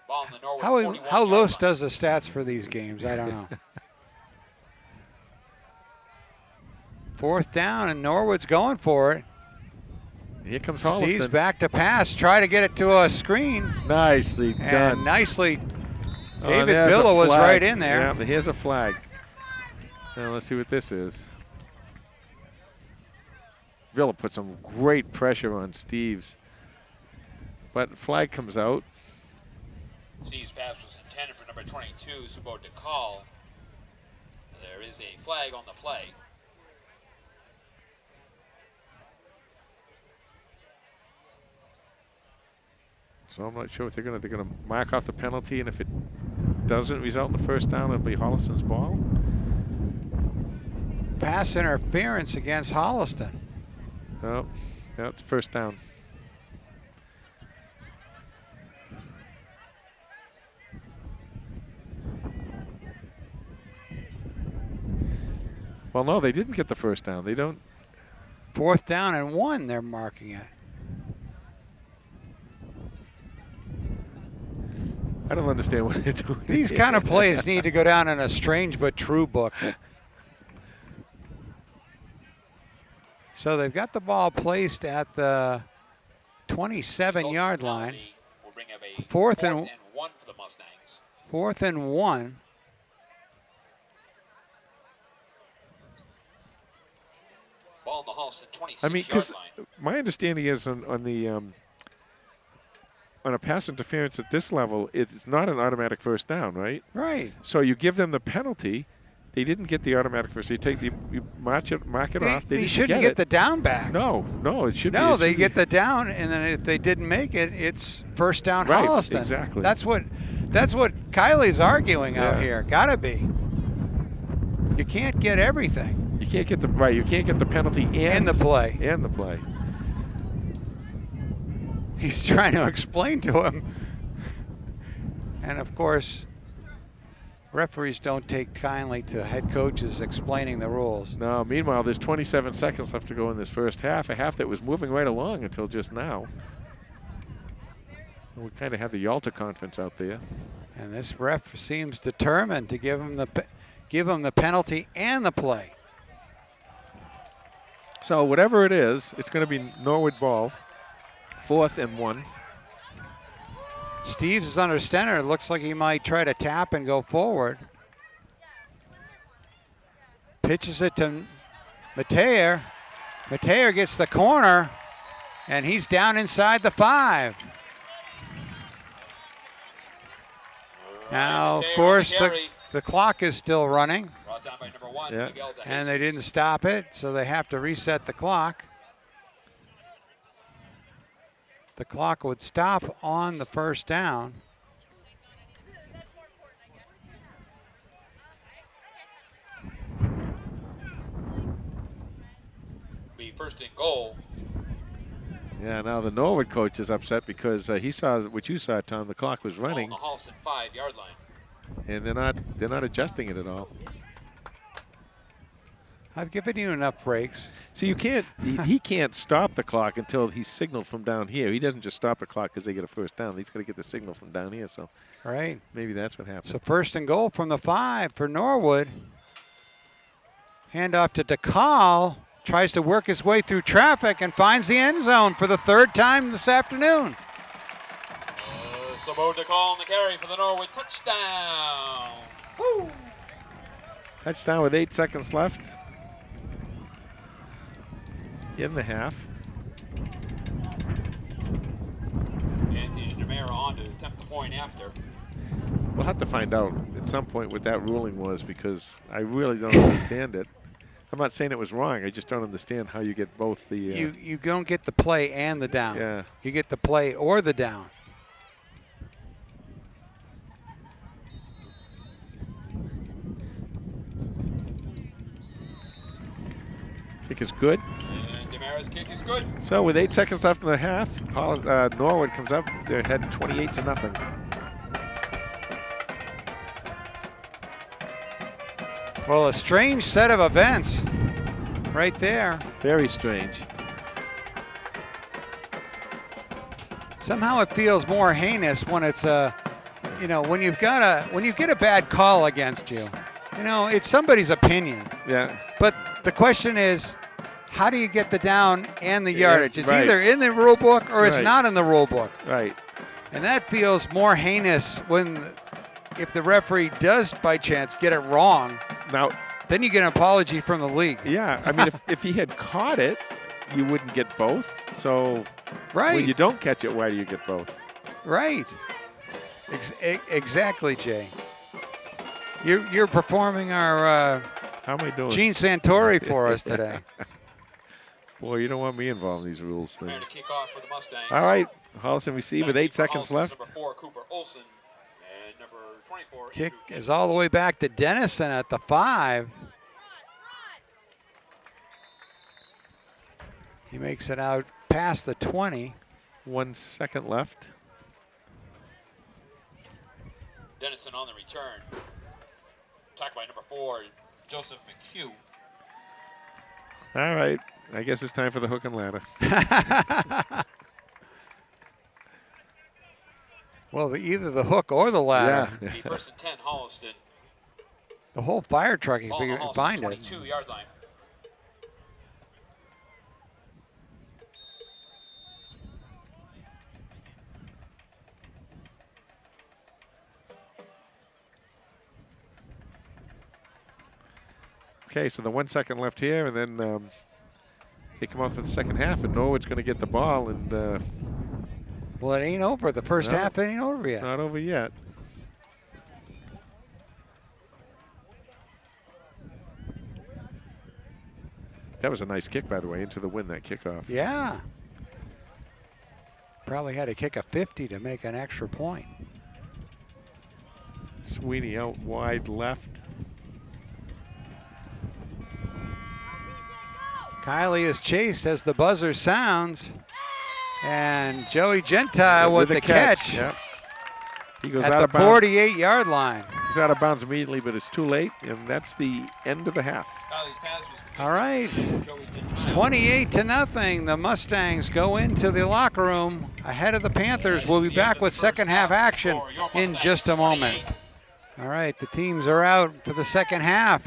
Ball in the Norwood How Los does the stats for these games, I don't know. 4th down, and Norwood's going for it. Here comes Holliston. Steve's back to pass, try to get it to a screen. Nicely done. And nicely, David Villa was right in there. Yeah, but here's a flag. Now let's see what this is. Villa put some great pressure on Steves. But flag comes out. Steve's pass was intended for number 22, Subodh to call. There is a flag on the play. So I'm not sure what they're going to mark off the penalty, and if it doesn't result in the first down, it'll be Holliston's ball. Pass interference against Holliston. No, that's first down. Well, no, they didn't get the first down. They don't. 4th down and 1, they're marking it. I don't understand what they're doing. These kind of plays need to go down in a strange but true book. So they've got the ball placed at the 27-yard line. Will bring up a Fourth and 1 for the Mustangs. 4th and 1. Ball on the Holliston 26 I mean, because yard line. my understanding is on a pass interference at this level, it's not an automatic first down, right? Right. So you give them the penalty. They didn't get the automatic first. You mark it off. They didn't shouldn't get the down back. No, it should be. No, it they should get be. the down, and then if they didn't make it, it's first down Right, Holliston. exactly. That's what Kylie's arguing out Yeah. here. Gotta be. You can't get everything You can't get the right. You can't get the penalty in the play. And the play. He's trying to explain to him. And of course, referees don't take kindly to head coaches explaining the rules. No. Meanwhile, there's 27 seconds left to go in this first half. A half that was moving right along until just now. We kind of had the Yalta conference out there. And this ref seems determined to give him the penalty and the play. So whatever it is, it's going to be Norwood ball. 4th and 1. Steves is under center. It looks like he might try to tap and go forward. Pitches it to Mateer. Mateer gets the corner, and he's down inside the 5. Now, of course, the clock is still running, Brought down by number 1, Yeah. Miguel de and they Jesus. didn't stop it, so they have to reset the clock. The clock would stop on the first down. Be first and goal. Yeah, now the Norwood coach is upset because he saw what you saw, Tom. The clock was Ball on running, the Holliston 5-yard line. and they're not adjusting it at all. I've given you enough breaks. So you can't. he can't stop the clock until he's signaled from down here. He doesn't just stop the clock because they get a first down. He's got to get the signal from down here. So Right. maybe that's what happened. So first and goal from the 5 for Norwood. Handoff to DeCall. Tries to work his way through traffic and finds the end zone for the 3rd time this afternoon. Sabo DeCall on the carry for the Norwood touchdown. Woo! Touchdown with 8 seconds left in the half. Anthony DeMera on to attempt the point after. We'll have to find out at some point what that ruling was because I really don't understand it. I'm not saying it was wrong. I just don't understand how you get both the. You don't get the play and the down. Yeah. You get the play or the down. Kick is good. And DeMera's kick is good. So with 8 seconds left in the half, Norwood comes up. They're ahead 28-0. Well, a strange set of events right there. Very strange. Somehow it feels more heinous when it's when you get a bad call against you. It's somebody's opinion. Yeah. But the question is, how do you get the down and the yardage? It's right. either in the rule book or it's Right. not in the rule book. Right. And that feels more heinous if the referee does by chance get it wrong. Now, Then you get an apology from the league. yeah, I mean, if he had caught it, you wouldn't get both. So Right. when you don't catch it, why do you get both? Right. Exactly, Jay. You're performing our How am I doing? Gene Santori for us today. Boy, you don't want me involved in these rules There to things. kick off for the Mustangs. All right, Holliston receive with 8 seconds left. Number 4, Cooper Olson. And number 24, Kick Andrew is all the way back to Dennison at the 5. He makes it out past the 20. 1 second left. Dennison on the return. Attacked by number 4, Joseph McHugh. All right, I guess it's time for the hook and ladder. Well, either the hook or the ladder. Yeah. Be first and 10, Holliston. The whole fire truck, if Ball on you the can Holliston find it. 22-yard line. Okay, so the 1 second left here, and then they come out for the second half, and Norwood's going to get the ball, and Well, it ain't over. The first No, half ain't over it's yet. not over yet. That was a nice kick, by the way, into the wind, that kickoff. Yeah. Probably had to kick a 50 to make an extra point. Sweeney out wide left. Kylie is chased as the buzzer sounds. And Joey Gentile with the catch Yep. He goes at out the of bounds. 48-yard line. He's out of bounds immediately, but it's too late, and that's the end of the half. Kylie's pass was complete. All right. Joey Gentile. 28-0. The Mustangs go into the locker room ahead of the Panthers. We'll be back with second half action in just a moment. All right, the teams are out for the second half.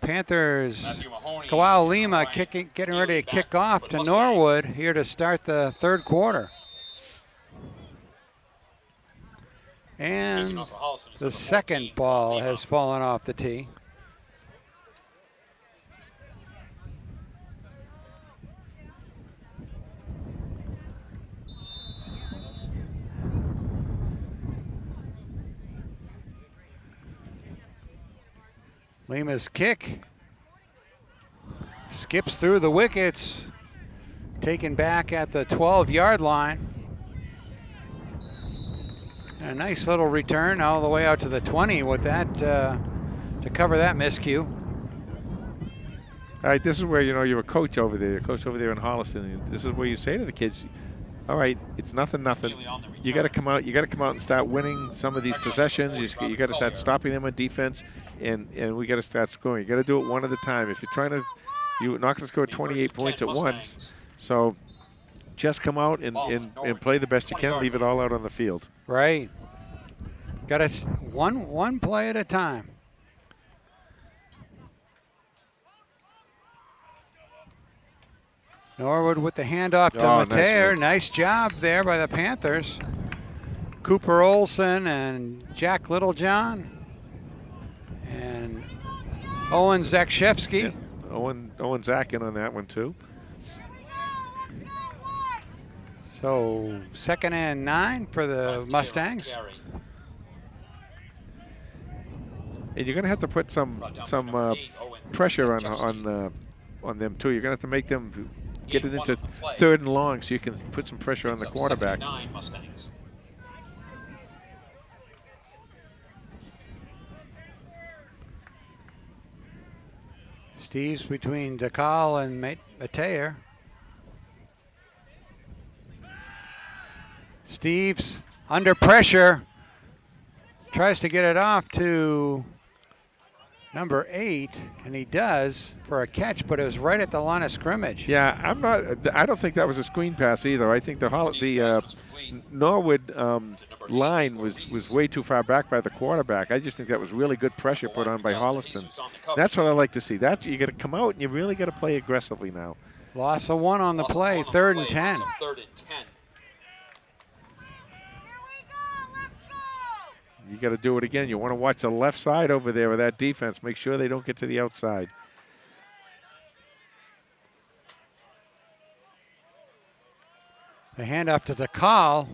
Panthers, Matthew Mahoney, Kawhi Lima Ryan getting ready to back kick for off the to Mustangs. Norwood here to start the third quarter. Kicking And off for Holliston is the number second 14, ball Lima. has fallen off the tee. Lima's kick skips through the wickets, taken back at the 12-yard line. And a nice little return all the way out to the 20 with that to cover that miscue. All right, this is where, you know, you're a coach over there. You're a coach over there in Holliston. And this is where you say to the kids, all right, it's nothing. Really on the You got to return. come out. You got to come out and start winning some of these possessions. You got to start stopping them on defense, and we got to start scoring. You got to do it one at a time. If you're trying to, you're not going to score 28 points at once. So just come out and play the best you can. Leave it all out on the field. Right. Got us one play at a time. Norwood with the handoff to Oh, nice Mateer. work. Nice job there by the Panthers. Cooper Olson and Jack Littlejohn and Owen Zakshevsky. Yeah. Owen Zach in on that one too. So 2nd and 9 for the Mustangs. Carry. And you're going to have to put some pressure on them too. You're going to have to make them get it into 3rd and long, so you can put some pressure on the quarterback. Mustangs. Steve's between Dakal and Mateer. Steve's under pressure. Tries to get it off to number 8, and he does for a catch, but it was right at the line of scrimmage. Yeah, I don't think that was a screen pass either. I think the Norwood line was way too far back by the quarterback. I just think that was really good pressure put on by Holliston. That's what I like to see. That you got to come out and you really got to play aggressively now. Loss of 1 on the play, 3rd and 10. 3rd and 10. You got to do it again. You want to watch the left side over there with that defense. Make sure they don't get to the outside. The handoff to Dakal,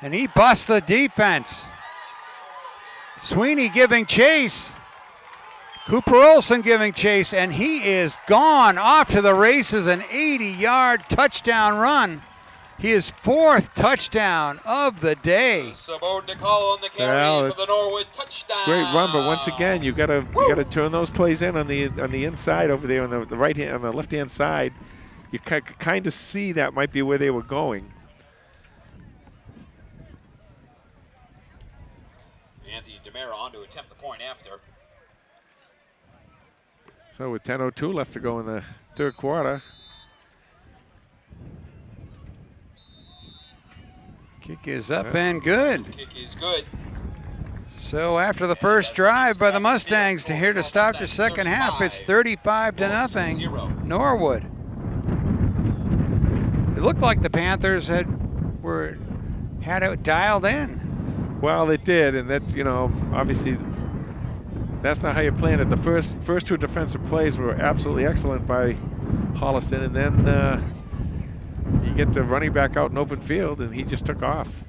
and he busts the defense. Sweeney giving chase. Cooper Olson giving chase, and he is gone off to the races, an 80-yard touchdown run. His 4th touchdown of the day. Sabode Nicole on the carry for the Norwood touchdown. Great run, but once again, you got to turn those plays in on the inside over there on the right hand, on the left hand side. You kind of see that might be where they were going. Anthony DeMera on to attempt the point after. So with 10:02 left to go in the 3rd quarter. Kick is up and good. His kick is good. So after the first drive by the Mustangs to here to start the second half, it's 35-0 Norwood. It looked like the Panthers had it dialed in. Well, they did, and that's, you know, obviously That's not how you plan it. The first two defensive plays were absolutely excellent by Holliston, and then you get the running back out in open field, and he just took off.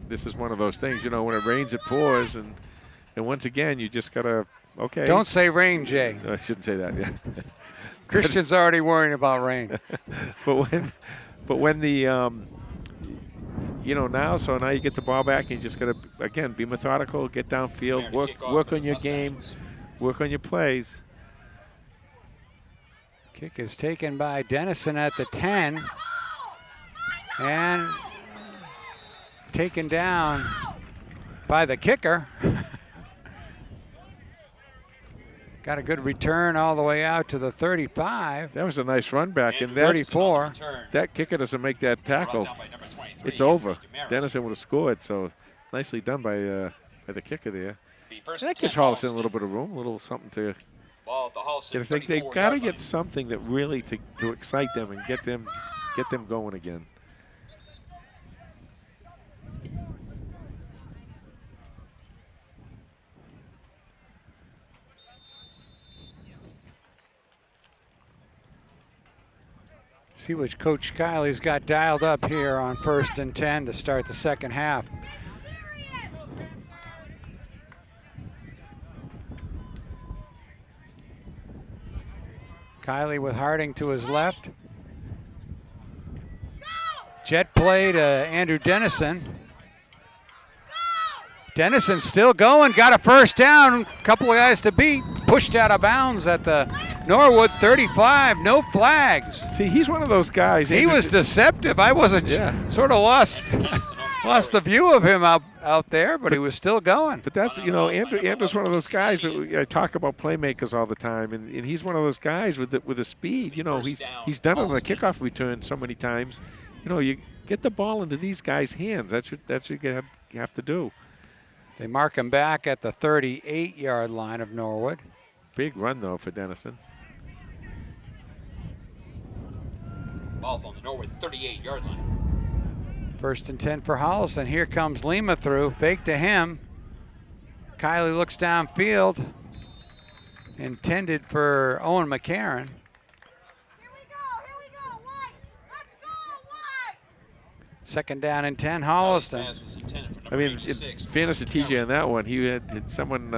This is one of those things, you know, when it rains, it pours, and once again, you just gotta, okay. Don't say rain, Jay. No, I shouldn't say that. Yeah. Christian's already worrying about rain. but when the you know, now you get the ball back, and you just gotta again be methodical, get downfield, work on your game, work on your plays. Kick is taken by Dennison at the 10, and taken down by the kicker. Got a good return all the way out to the 35. That was a nice run back, and 34. That kicker doesn't make that tackle, it's over. Dennison would have scored, so nicely done by the kicker there. That gives Holliston a little bit of room, a little something to. I think they've got to get something that really to excite them and get them going again. See what Coach Kiley's got dialed up here on 1st and 10 to start the second half. Kiley with Harding to his left. Jet play to Andrew Dennison. Dennison still going, got a first down, couple of guys to beat, pushed out of bounds at the Norwood 35, no flags. See, he's one of those guys. He was deceptive. I wasn't, sort of lost the view of him out there, but he was still going. But that's, you know, Andrew's one of those guys that I talk about playmakers all the time, and he's one of those guys with the speed. You know, he's done it on the kickoff return so many times. You know, you get the ball into these guys' hands. That's what you have to do. They mark him back at the 38-yard line of Norwood. Big run, though, for Dennison. Ball's on the Norwood 38-yard line. 1st and 10 for Holliston. Here comes Lima through. Fake to him. Kiley looks downfield. Intended for Owen McCarron. Here we go. White. Let's go, White. 2nd down and 10, Holliston. I mean, in fairness to TJ on that one, he had someone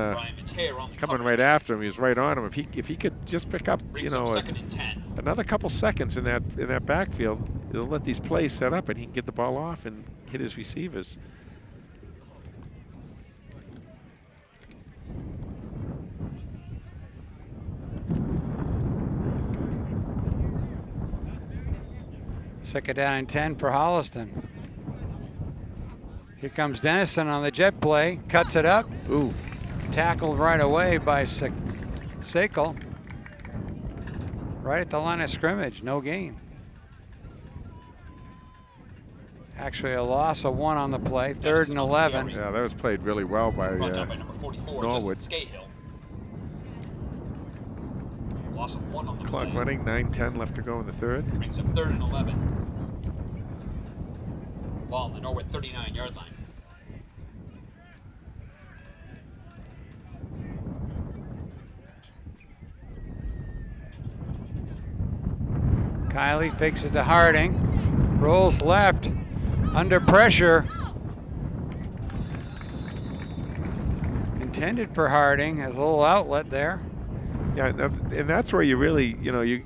coming right after him. He was right on him. If he could just pick up, you know, another couple seconds in that backfield, it'll let these plays set up, and he can get the ball off and hit his receivers. Second down and 10 for Holliston. Here comes Dennison on the jet play, cuts it up. Ooh. Tackled right away by Sakel. Right at the line of scrimmage, no gain. Actually a loss of 1 on the play, 3rd and 11. Yeah, that was played really well by Norwood. Loss of 1 on the Clock play. running, 9:10 left to go in the 3rd. Brings up 3rd and 11. Ball on the Norwood 39-yard line. Kiley fakes it to Harding. Rolls left. Under pressure. Intended for Harding. Has a little outlet there. Yeah, and that's where you really, you know, you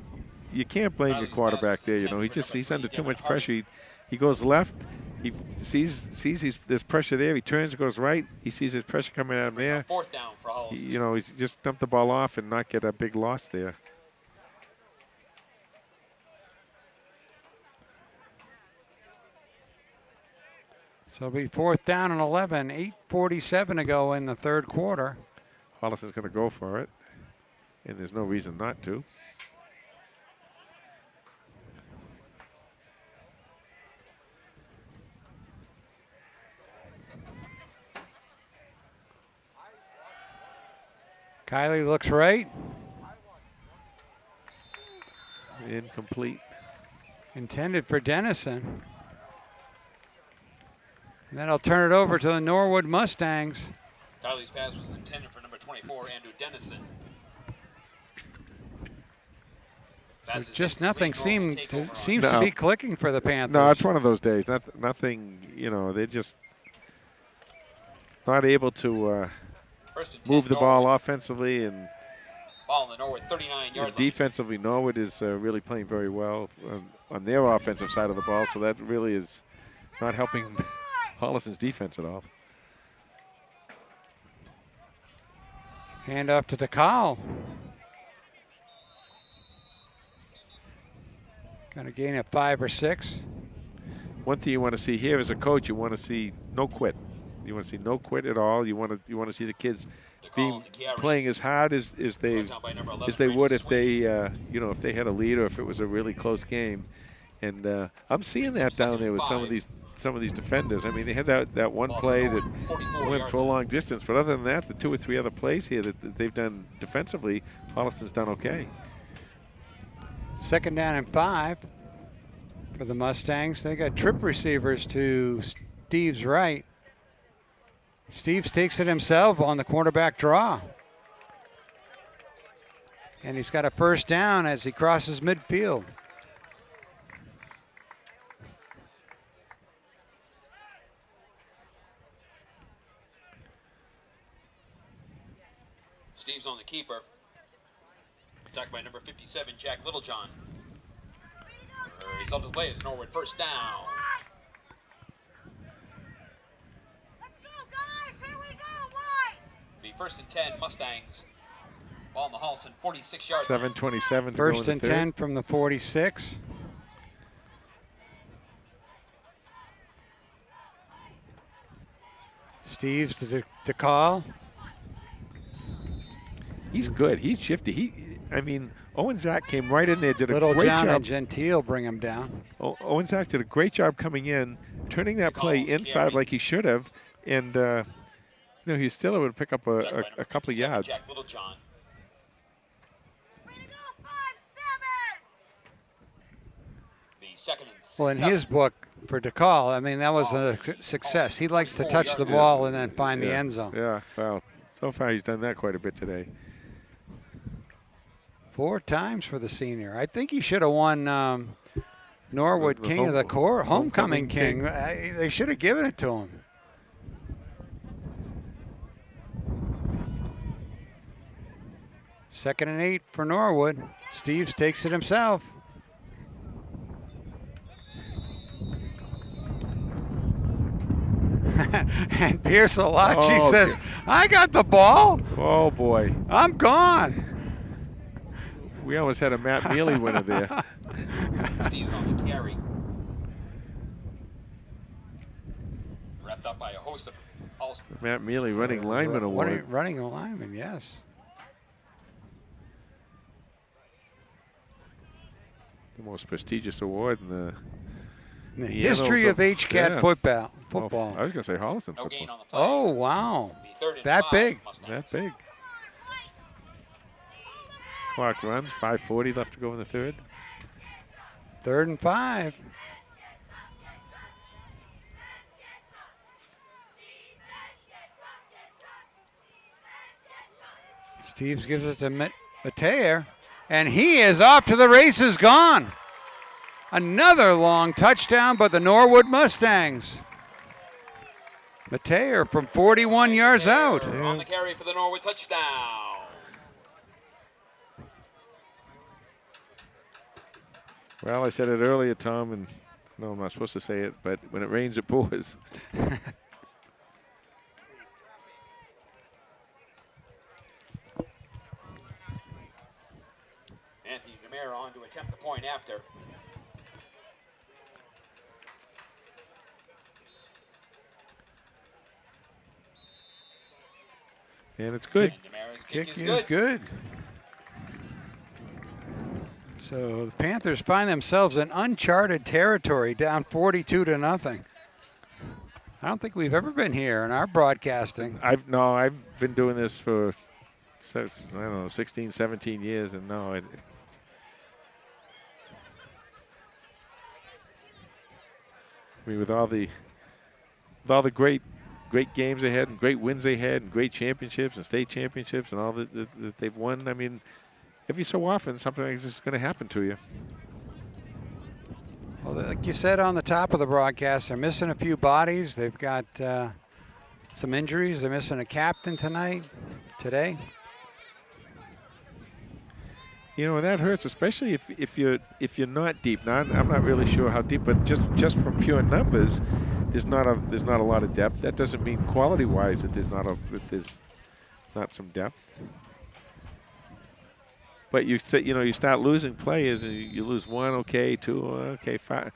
can't blame your quarterback there. You know, he's under too much pressure. He goes left. He sees there's pressure there. He turns, goes right. He sees his pressure coming at him there. 4th down for Holliston. You know, he's just dump the ball off and not get a big loss there. So it'll be 4th down and 11. 8:47 to go in the 3rd quarter. Holliston's going to go for it, and there's no reason not to. Kiley looks right. Incomplete. Intended for Dennison. And that'll turn it over to the Norwood Mustangs. Kylie's pass was intended for number 24, Andrew Dennison. So just nothing seems to be clicking for the Panthers. No, it's one of those days. Nothing, you know, they're just not able to move the ball offensively, and ball on the Norwood 39-yard line. Defensively, Norwood is really playing very well on their offensive side of the ball, so that really is not helping Holliston's defense at all. Hand off to DeCall. Going to gain at 5 or 6. One thing you want to see here as a coach, you want to see no quit. You want to see no quit at all. You want to see the kids playing as hard as they would if they if they had a lead or if it was a really close game. And I'm seeing that down there with some of these defenders. I mean, they had that one play that went for a long distance, but other than that, the 2 or 3 other plays here that they've done defensively, Holliston's done okay. 2nd down and 5 for the Mustangs. They got trip receivers to Steve's right. Steves takes it himself on the quarterback draw. And he's got a 1st down as he crosses midfield. Steve's on the keeper. Attacked by number 57, Jack Littlejohn. Result of the play is Norwood 1st down. Let's go, guys. Here we go. Wide. Be 1st and 10, Mustangs. Ball in the Holliston 46-yard 7:27. 1st and 10 from the 46. Steves to call. He's good. He's shifty. I mean, Owen Zach came right in there, did a great job. Littlejohn and Gentile bring him down. Owen Zach did a great job coming in, turning that play inside like he should have, and he still able to pick up a couple of yards. Jack Littlejohn. Way to go, 5-7. The 2nd and 7. Well, in his book for DeCall, I mean, that was a success. He likes to touch the ball and then find the end zone. Yeah, well, so far he's done that quite a bit today. 4 times for the senior. I think he should have won Norwood King of the Court, Homecoming King. They should have given it to him. Second and 8 for Norwood. Steves takes it himself. And Pierce Alachi says, I got the ball. Oh, boy. I'm gone. We almost had a Matt Mealy winner there. Steve's on the carry. Wrapped up by a host of Holliston. Matt Mealy running lineman award. Running a lineman, yes. The most prestigious award in the history of HCAT football. Well, I was going to say Holliston No football. gain on the play. Oh, wow. The 3rd and That 5, big. Mustangs. That big. Clock runs, 5:40 left to go in the 3rd. 3rd and 5. Steves gives it to Mateer, and he is off to the races, gone. Another long touchdown by the Norwood Mustangs. Mateer from 41 yards out. On the carry for the Norwood touchdown. Well, I said it earlier, Tom, and no, I'm not supposed to say it, but when it rains, it pours. Anthony DeMere on to attempt the point after. And it's good. And DeMere's Kick is good. So the Panthers find themselves in uncharted territory, down 42-0. I don't think we've ever been here in our broadcasting. I've been doing this for, I don't know, 16, 17 years, and no, I mean, with all the with all the great games they had and great wins they had and great championships and state championships and all that they've won. I mean, every so often something like this is going to happen to you. Well, like you said on the top of the broadcast, they're missing a few bodies. They've got some injuries. They're missing a captain today. You know, that hurts, especially if you're not deep. Now, I'm not really sure how deep, but just from pure numbers, there's not a lot of depth. That doesn't mean quality-wise that there's not some depth. But you start losing players, and you lose 1, okay, 2, okay, 5,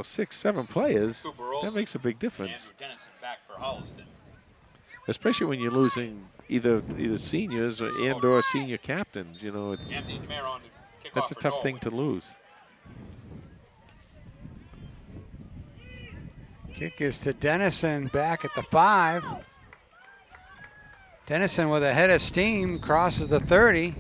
6, 7 players. That makes a big difference. Andrew Dennison back for Holliston. Especially when you're losing either seniors or senior captains. That's a tough thing to lose. Kick is to Dennison back at the 5. Dennison with a head of steam crosses the 30.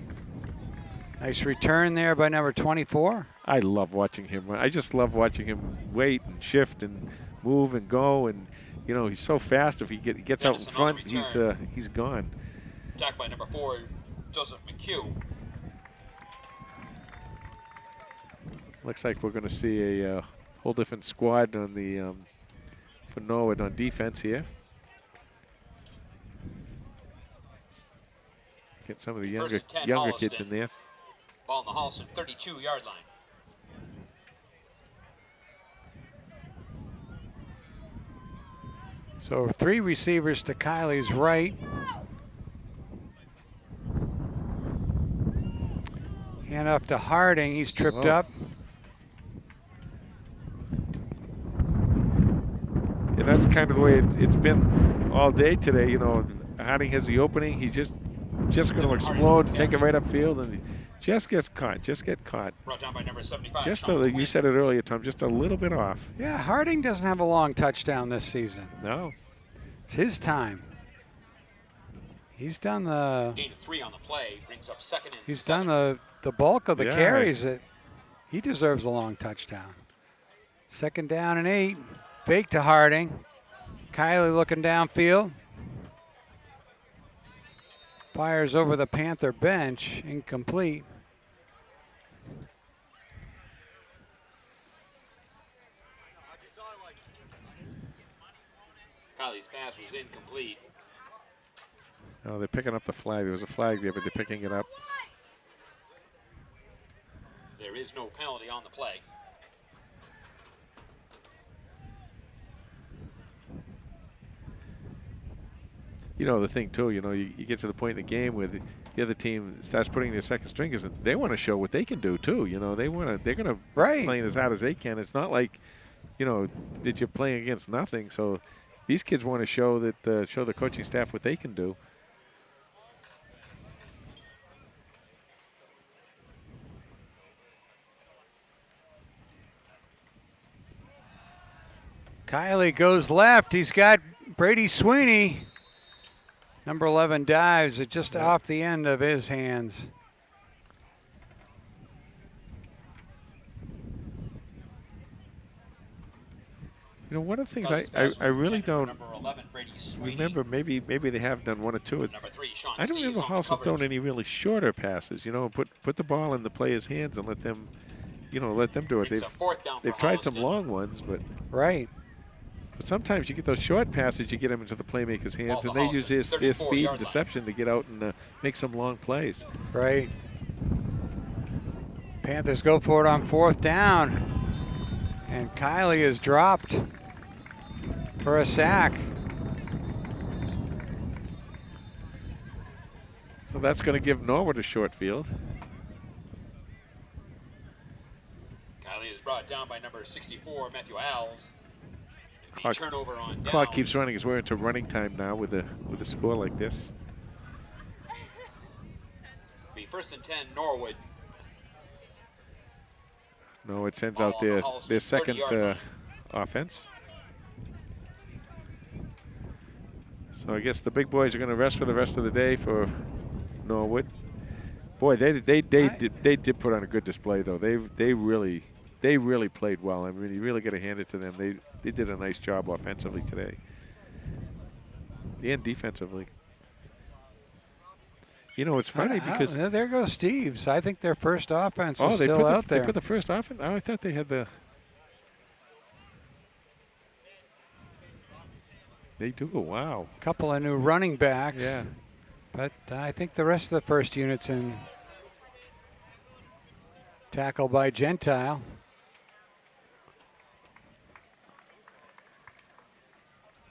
Nice return there by number 24. I love watching him run. I just love watching him wait and shift and move and go, and he's so fast. If he gets out in front, he's gone. Attacked by number 4, Joseph McHugh. Looks like we're going to see a whole different squad on the for Norwood on defense here. Get some of the younger kids in there. Ball in the Holliston 32-yard line. So 3 receivers to Kylie's right. Hand off to Harding. He's tripped up. And that's kind of the way it's been all day today. Harding has the opening. He's just going to explode and take it right upfield, and he just gets caught. Brought down by number 75. You said it earlier, Tom, just a little bit off. Yeah, Harding doesn't have a long touchdown this season. No. It's his time. He's done the... Gain of 3 on the play, brings up 2nd and 7. He's done the bulk of the carries. He deserves a long touchdown. 2nd down and 8. Fake to Harding. Kylie looking downfield. Fires over the Panther bench. Incomplete. Kylie's pass was incomplete. Oh, they're picking up the flag. There was a flag there, but they're picking it up. There is no penalty on the play. The thing too, you get to the point in the game where the other team starts putting their second stringers in. They want to show what they can do too. They're going to play as hard as they can. It's not like, that you're playing against nothing. So these kids want to show that show the coaching staff what they can do. Kylie goes left. He's got Brady Sweeney. Number 11 dives it just off the end of his hands. One of the things I really don't remember, maybe they have done 1 or 2. I don't remember Holliston throwing any really shorter passes. Put the ball in the players' hands and let them do it. They've tried some long ones, but But sometimes you get those short passes, you get them into the playmaker's hands, and they use their speed and deception to get out and make some long plays. Right. Panthers go for it on 4th down. And Kylie is dropped for a sack. So that's going to give Norwood a short field. Kylie is brought down by number 64, Matthew Alves. Turnover on downs. Clock keeps running as we're into running time now with a score like this. Be 1st and 10, Norwood. Norwood sends out their second offense. So I guess the big boys are going to rest for the rest of the day for Norwood. Boy, they did put on a good display though. They really played well. I mean, you really got to hand it to them. They did a nice job offensively today. and defensively. You know, it's funny because there goes Steve's. I think their first offense is they still put out there. They put the first offense. Oh, I thought they had the. They do. Wow. Couple of new running backs. Yeah. But I think the rest of the first unit's in. Tackled by Gentile.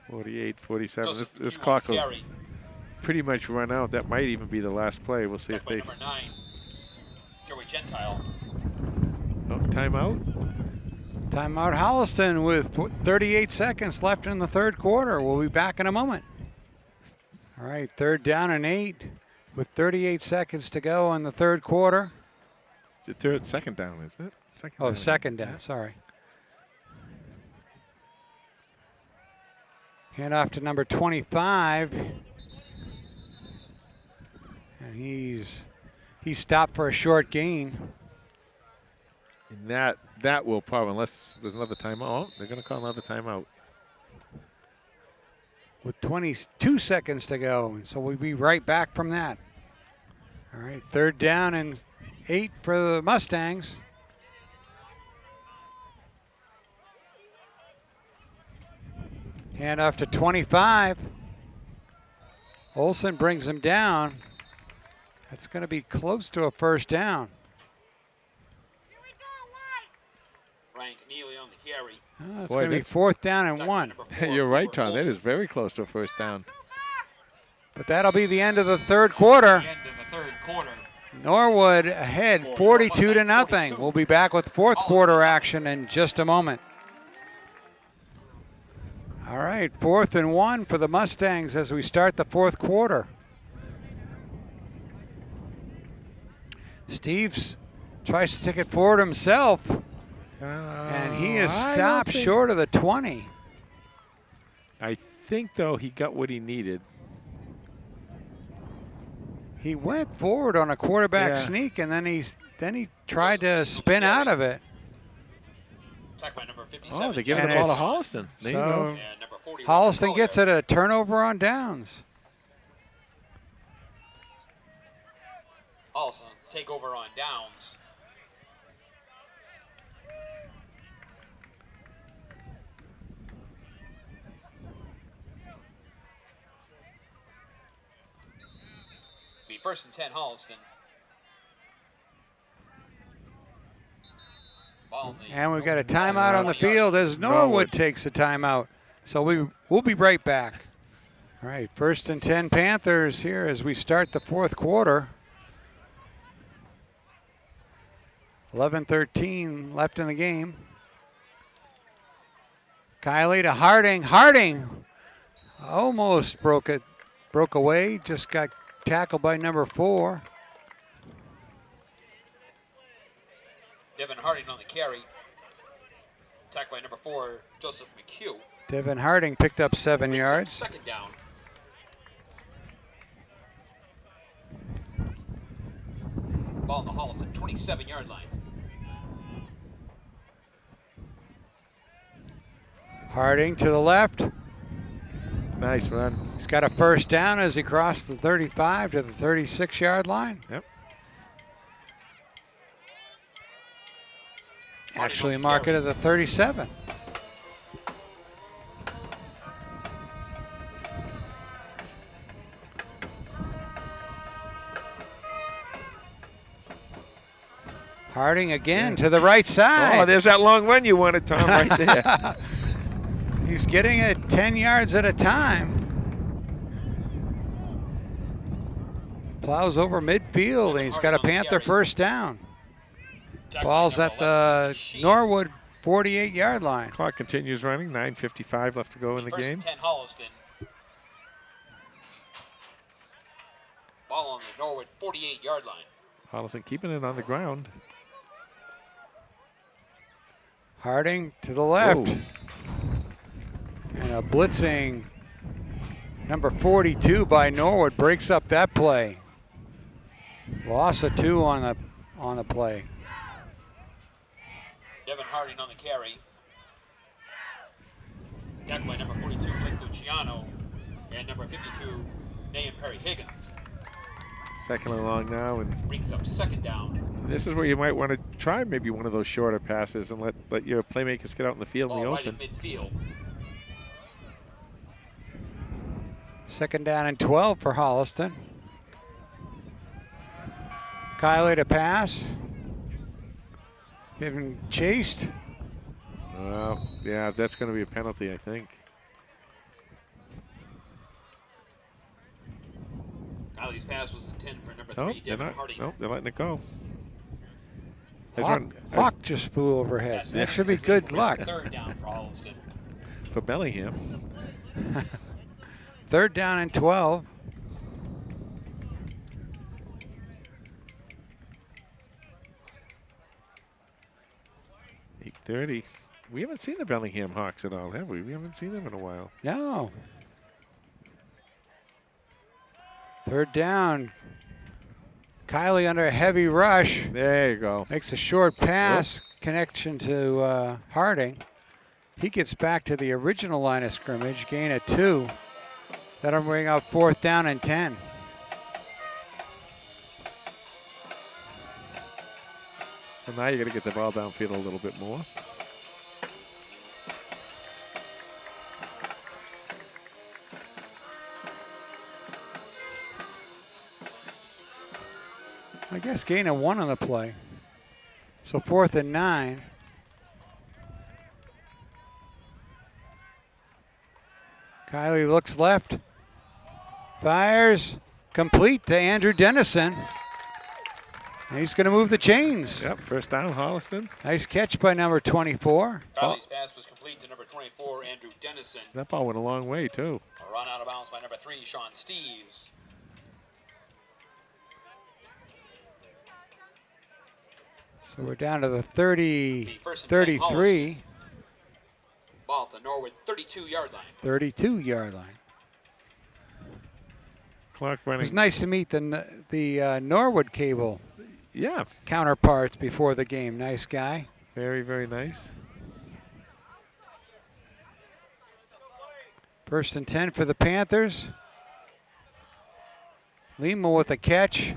.48-47. This clock will pretty much run out. That might even be the last play. We'll see if they. Number 9, Joey Gentile. Oh, timeout. Timeout Holliston with 38 seconds left in the third quarter. We'll be back in a moment. All right, 3rd down and 8 with 38 seconds to go in the third quarter. It's the second down, isn't it? Second down, sorry. Hand off to number 25. And he's stopped for a short gain. And that will probably, unless there's another timeout. Oh, they're going to call another timeout. With 22 seconds to go. And so we'll be right back from that. All right, 3rd down and 8 for the Mustangs. Hand off to 25. Olsen brings him down. That's going to be close to a first down. Here we go, White. Ryan Keneally on the carry. Oh, it's Boy, going to be 4th down and 1. You're right, Tom. That is very close to a first down. But that'll be the end of the third quarter. The end of the third quarter. Norwood ahead 42-0. We'll be back with fourth quarter action in just a moment. All right, 4th and 1 for the Mustangs as we start the fourth quarter. Steves tries to take it forward himself, and he is stopped short of the 20. I think, though, he got what he needed. He went forward on a quarterback sneak, and then he tried to spin out of it. Attack by number 57. Oh, they give the ball to Holliston. There you go. And number 41, Holliston gets it a turnover on downs. Holliston take over on downs. Be 1st and 10, Holliston. And we've got a timeout on the field as Norwood takes a timeout. So we'll be right back. All right, 1st and 10 Panthers here as we start the fourth quarter. 11-13 left in the game. Kiley to Harding. Harding almost broke away. Just got tackled by number 4. Devin Harding on the carry. Attacked by number 4, Joseph McHugh. Devin Harding picked up 7 yards. 2nd down. Ball on the Holliston 27-yard line. Harding to the left. Nice run. He's got a first down as he crossed the 35 to the 36-yard line. Yep. Actually mark it at the 37. Harding again to the right side. Oh, there's that long run you wanted, Tom, right there. He's getting it 10 yards at a time. Plows over midfield, and he's got a Panther first down. Ball's at the Norwood 48-yard line. Clock continues running. 9:55 left to go in the game. 10 Holliston. Ball on the Norwood 48-yard line. Holliston keeping it on the ground. Harding to the left. Whoa. And a blitzing number 42 by Norwood breaks up that play. Loss of 2 on the play. Devin Harding on the carry. Attacked by number 42, Blake Luciano. And number 52, Nahum Perry Higgins. Second and long now, and Brings up second down. this is where you might want to try maybe one of those shorter passes and let your playmakers get out in the field in the Ball right open. in midfield. Second down and 12 for Holliston. Kiley to pass. Getting chased. Yeah, that's going to be a penalty, I think. Kiley's pass was intended for number 3, Devin Harding. Nope, they're letting it go. Hawk just flew overhead. Pass That should be good luck. Third down for Holliston. For Bellingham. Third down and 12. .30. We haven't seen the Bellingham Hawks at all, have we? We haven't seen them in a while. No. Third down. Kiley under a heavy rush. There you go. Makes a short pass. Connection to Harding. He gets back to the original line of scrimmage. Gain of 2. That'll bring up fourth down and 10. So now you got to get the ball downfield a little bit more. I guess gain of 1 on the play. So fourth and 9. Kiley looks left. Fires. Complete to Andrew Dennison. And he's going to move the chains. Yep, first down, Holliston. Nice catch by number 24. Kiley's pass was complete to number 24, Andrew Dennison. That ball went a long way, too. A run out of bounds by number 3, Sean Steves. So we're down to the 30, The first and 10 33, Ball at the Norwood 32-yard line. 32-yard line. Clock It running. was nice to meet the Norwood Cable Yeah, counterparts before the game. Nice guy. very, very nice. First and 10 for the Panthers. Lima with a catch.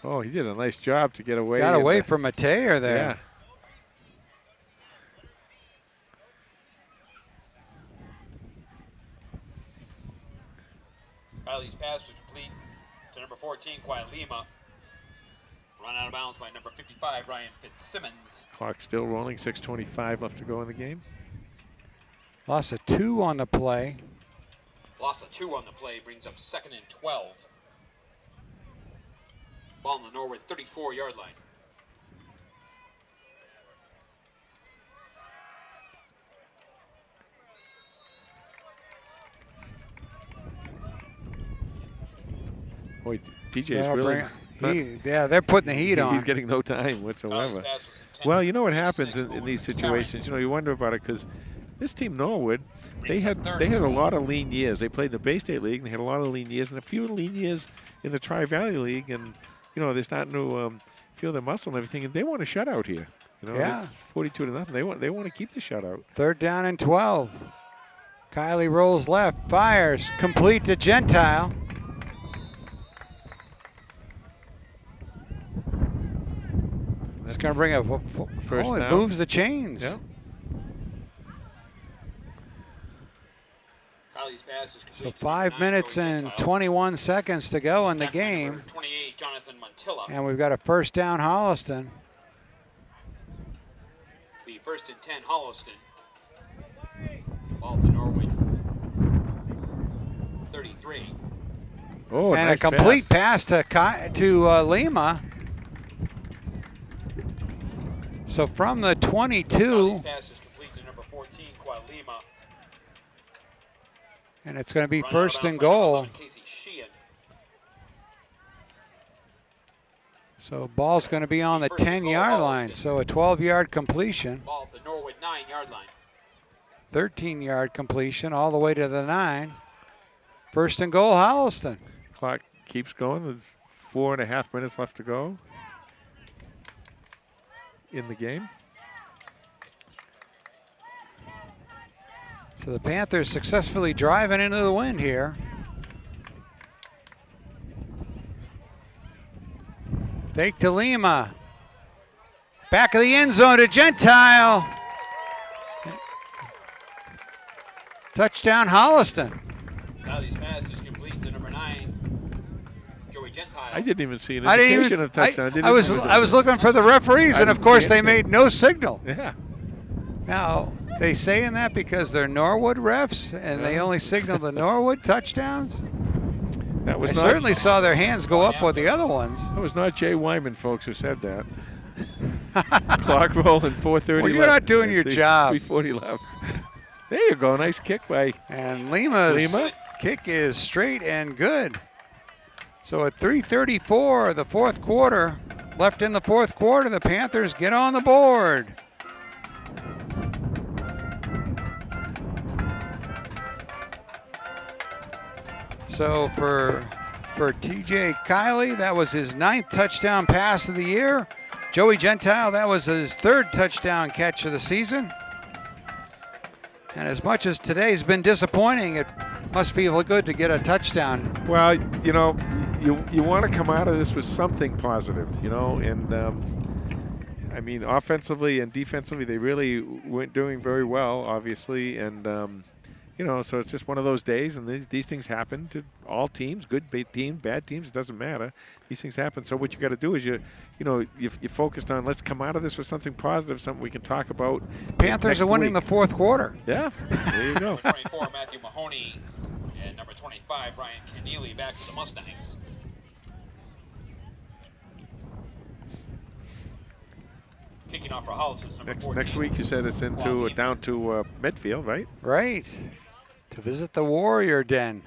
Oh, he did a nice job to get away. Got away from Mateer there. Yeah. Kiley's pass was complete to number 14, Quiet Lima. Run out of bounds by number 55, Ryan Fitzsimmons. Clock still rolling, 6:25 left to go in the game. Loss of 2 on the play. Loss of 2 on the play brings up second and 12. Ball on the Norwood 34-yard line. Boy, PJ is really. They're putting the heat on. He's getting no time whatsoever. Well, you know what happens in these situations. You know, you wonder about it because this team Norwood, they had a lot of lean years. They played the Bay State League, and they had a lot of lean years, and a few lean years in the Tri-Valley League, and you know they're starting to feel their muscle and everything, and they want a shutout here. You know, Yeah. it's 42-0. They want to keep the shutout. Third down and 12. Kiley rolls left, fires, complete to Gentile. It's going to bring up First it down. moves the chains. Yeah. Kiley's pass is So complete to 5 number 9, minutes Joey and Gentile. 21 seconds to go in the Tackling game. number 28, Jonathan Montilla. And we've got a first down Holliston. The first and 10, Holliston. Ball to Norwood 33. Oh, And nice a complete pass to Lima. So from the 22, Kiley's pass is complete to number 14, Quiet Lima. and it's going to be Run out of first bounds and by number goal. 11, Casey Sheehan. So ball's going to be on the First and goal, 10-yard line. Holliston. So a 12-yard completion, Ball at the Norwood 9-yard line. 13-yard completion all the way to the 9. First and goal, Holliston. Clock keeps going. There's 4.5 minutes left to go in the game. So the Panthers successfully driving into the wind here. Fake to Lima. Back of the end zone to Gentile. Touchdown Holliston. Now these passes complete to number 9, Joey Gentile. I didn't even see an I didn't indication of touchdown. I was looking for the referees, and of course they it. made no signal. Yeah. Now, they saying that because they're Norwood refs and they only signal the Norwood touchdowns? That was I not, certainly saw their hands go up with the other ones. That was not Jay Wyman, folks, who said that. Clock rolling, 4:30 Well, you're left. not doing your job. 3:40 left. There you go. Nice kick by And Lima's Lima. kick is straight and good. So at 3:34, the fourth quarter, left in the fourth quarter, the Panthers get on the board. So for TJ Kiley, that was his 9th touchdown pass of the year. Joey Gentile, that was his 3rd touchdown catch of the season. And as much as today's been disappointing, it must feel good to get a touchdown. Well, you know, you want to come out of this with something positive, you know, and I mean, offensively and defensively, they really weren't doing very well, obviously, and you know, so it's just one of those days, and these things happen to all teams, good teams, bad teams, it doesn't matter. These things happen. So what you got to do is you focused on, let's come out of this with something positive, something we can talk about. Panthers are winning the fourth quarter. Yeah, there you go. 24, Matthew Mahoney, and number 25, Brian Keneally, back to the Mustangs. Kicking off for Holliston, number 14. Next week, you said it's into down to Medfield, right? Right. To visit the Warrior Den.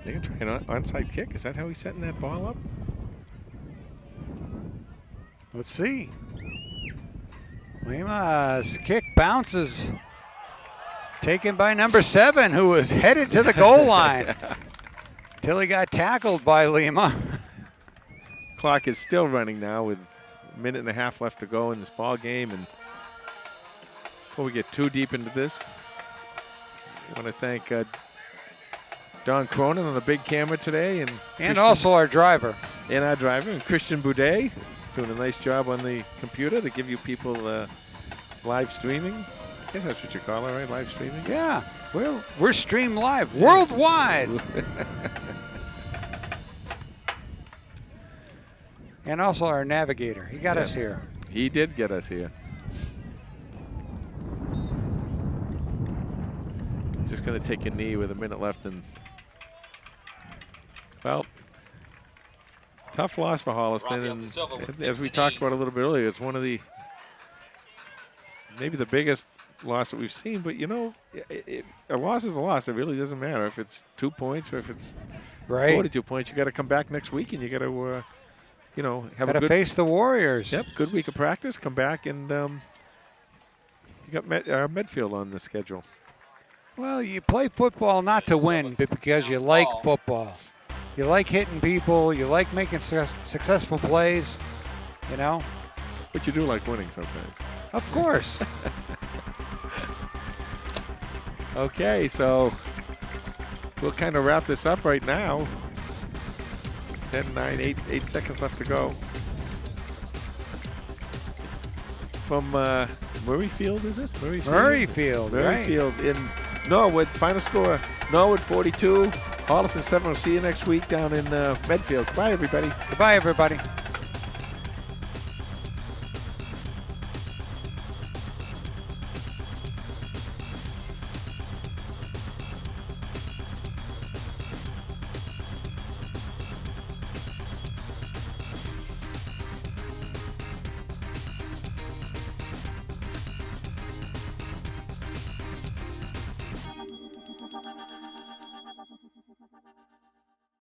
They're going to try an onside kick. Is that how he's setting that ball up? Let's see. Lima's kick bounces. Taken by number 7, who was headed to the goal line. Till he got tackled by Lima. Clock is still running now with a minute and a half left to go in this ball game. And before we get too deep into this, I want to thank Don Cronin on the big camera today. And also our driver. And our driver, and Christian Boudet, doing a nice job on the computer to give you people live streaming. I guess that's what you call it, right? Live streaming? Yeah, we're streamed live worldwide. And also our navigator. He got us here. He did get us here. Just going to take a knee with a minute left. And, well, tough loss for Holliston. And as we talked about a little bit earlier, it's one of the, maybe the biggest loss that we've seen. But, you know, a loss is a loss. It really doesn't matter if it's 2 points or if it's 42 points. You got to come back next week and you got to, you know, have a good face the Warriors. Yep, good week of practice. Come back and you got Medfield on the schedule. Well, you play football not to win, but because you like football. You like hitting people. You like making successful plays, you know. But you do like winning sometimes. Of course. Okay, so we'll kind of wrap this up right now. 10, 9, 8 seconds left to go. From Murrayfield, is it? Murrayfield, right. Murrayfield in Norwood. Final score, Norwood 42, Holliston 7. We'll see you next week down in Medfield. Bye, everybody. Goodbye, everybody.